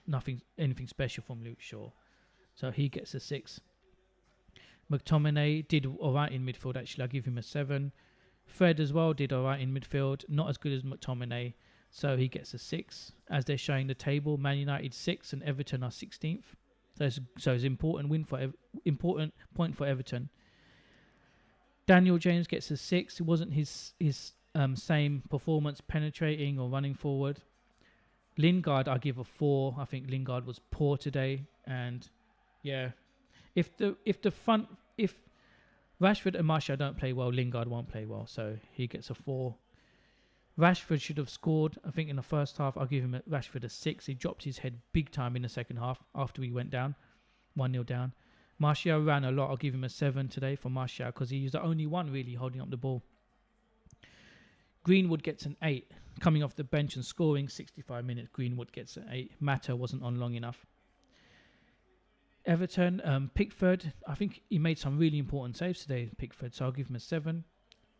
anything special from Luke Shaw, so he gets a 6. McTominay did alright in midfield, actually. I'll give him a 7. Fred as well did alright in midfield, not as good as McTominay, so he gets a 6. As they're showing the table, Man United 6 and Everton are 16th. So it's important important point for Everton. Daniel James gets a 6. It wasn't his same performance penetrating or running forward. Lingard, I give a 4. I think Lingard was poor today, and yeah, if Rashford and Martial don't play well, Lingard won't play well, so he gets a 4. Rashford should have scored. I think in the first half, I'll give him Rashford a 6. He dropped his head big time in the second half after he went down, 1-0 down. Martial ran a lot. I'll give him a 7 today for Martial because he was the only one really holding up the ball. Greenwood gets an 8. Coming off the bench and scoring 65 minutes, Greenwood gets an 8. Mata wasn't on long enough. Everton, Pickford, I think he made some really important saves today, Pickford, so I'll give him a 7.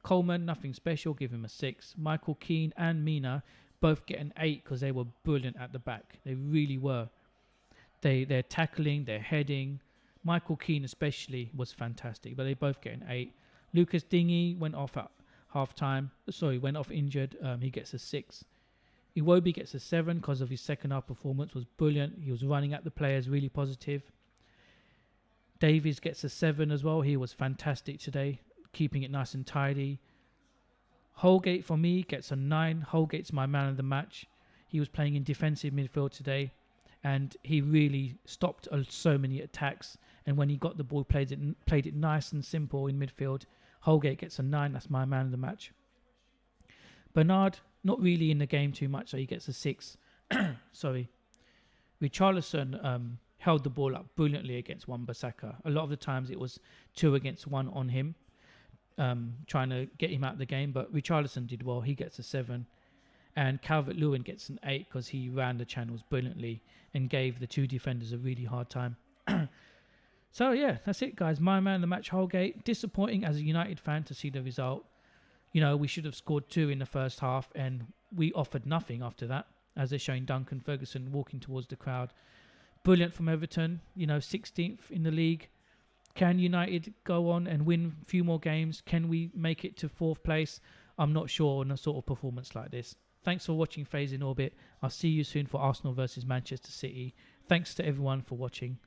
Coleman, nothing special, give him a 6. Michael Keane and Mina both get an 8 because they were brilliant at the back. They really were. They're tackling, they're heading. Michael Keane especially was fantastic, but they both get an 8. Lucas Digne went off at half-time. Went off injured. He gets a 6. Iwobi gets a 7 because of his second half performance was brilliant. He was running at the players, really positive. Davies gets a 7 as well. He was fantastic today, keeping it nice and tidy. Holgate for me gets a 9. Holgate's my man of the match. He was playing in defensive midfield today, and he really stopped so many attacks. And when he got the ball, played it nice and simple in midfield. Holgate gets a 9. That's my man of the match. Bernard, not really in the game too much, so he gets a 6. Sorry. Richarlison held the ball up brilliantly against Wan-Bissaka. A lot of the times it was 2 against 1 on him, trying to get him out of the game. But Richarlison did well. He gets a 7. And Calvert-Lewin gets an 8 because he ran the channels brilliantly and gave the 2 defenders a really hard time. So, yeah, that's it, guys. My man of the match, Holgate. Disappointing as a United fan to see the result. You know, we should have scored 2 in the first half and we offered nothing after that, as they're showing Duncan Ferguson walking towards the crowd. Brilliant from Everton, 16th in the league. Can United go on and win a few more games? Can we make it to 4th place? I'm not sure on a sort of performance like this. Thanks for watching FaZe in Orbit. I'll see you soon for Arsenal versus Manchester City. Thanks to everyone for watching.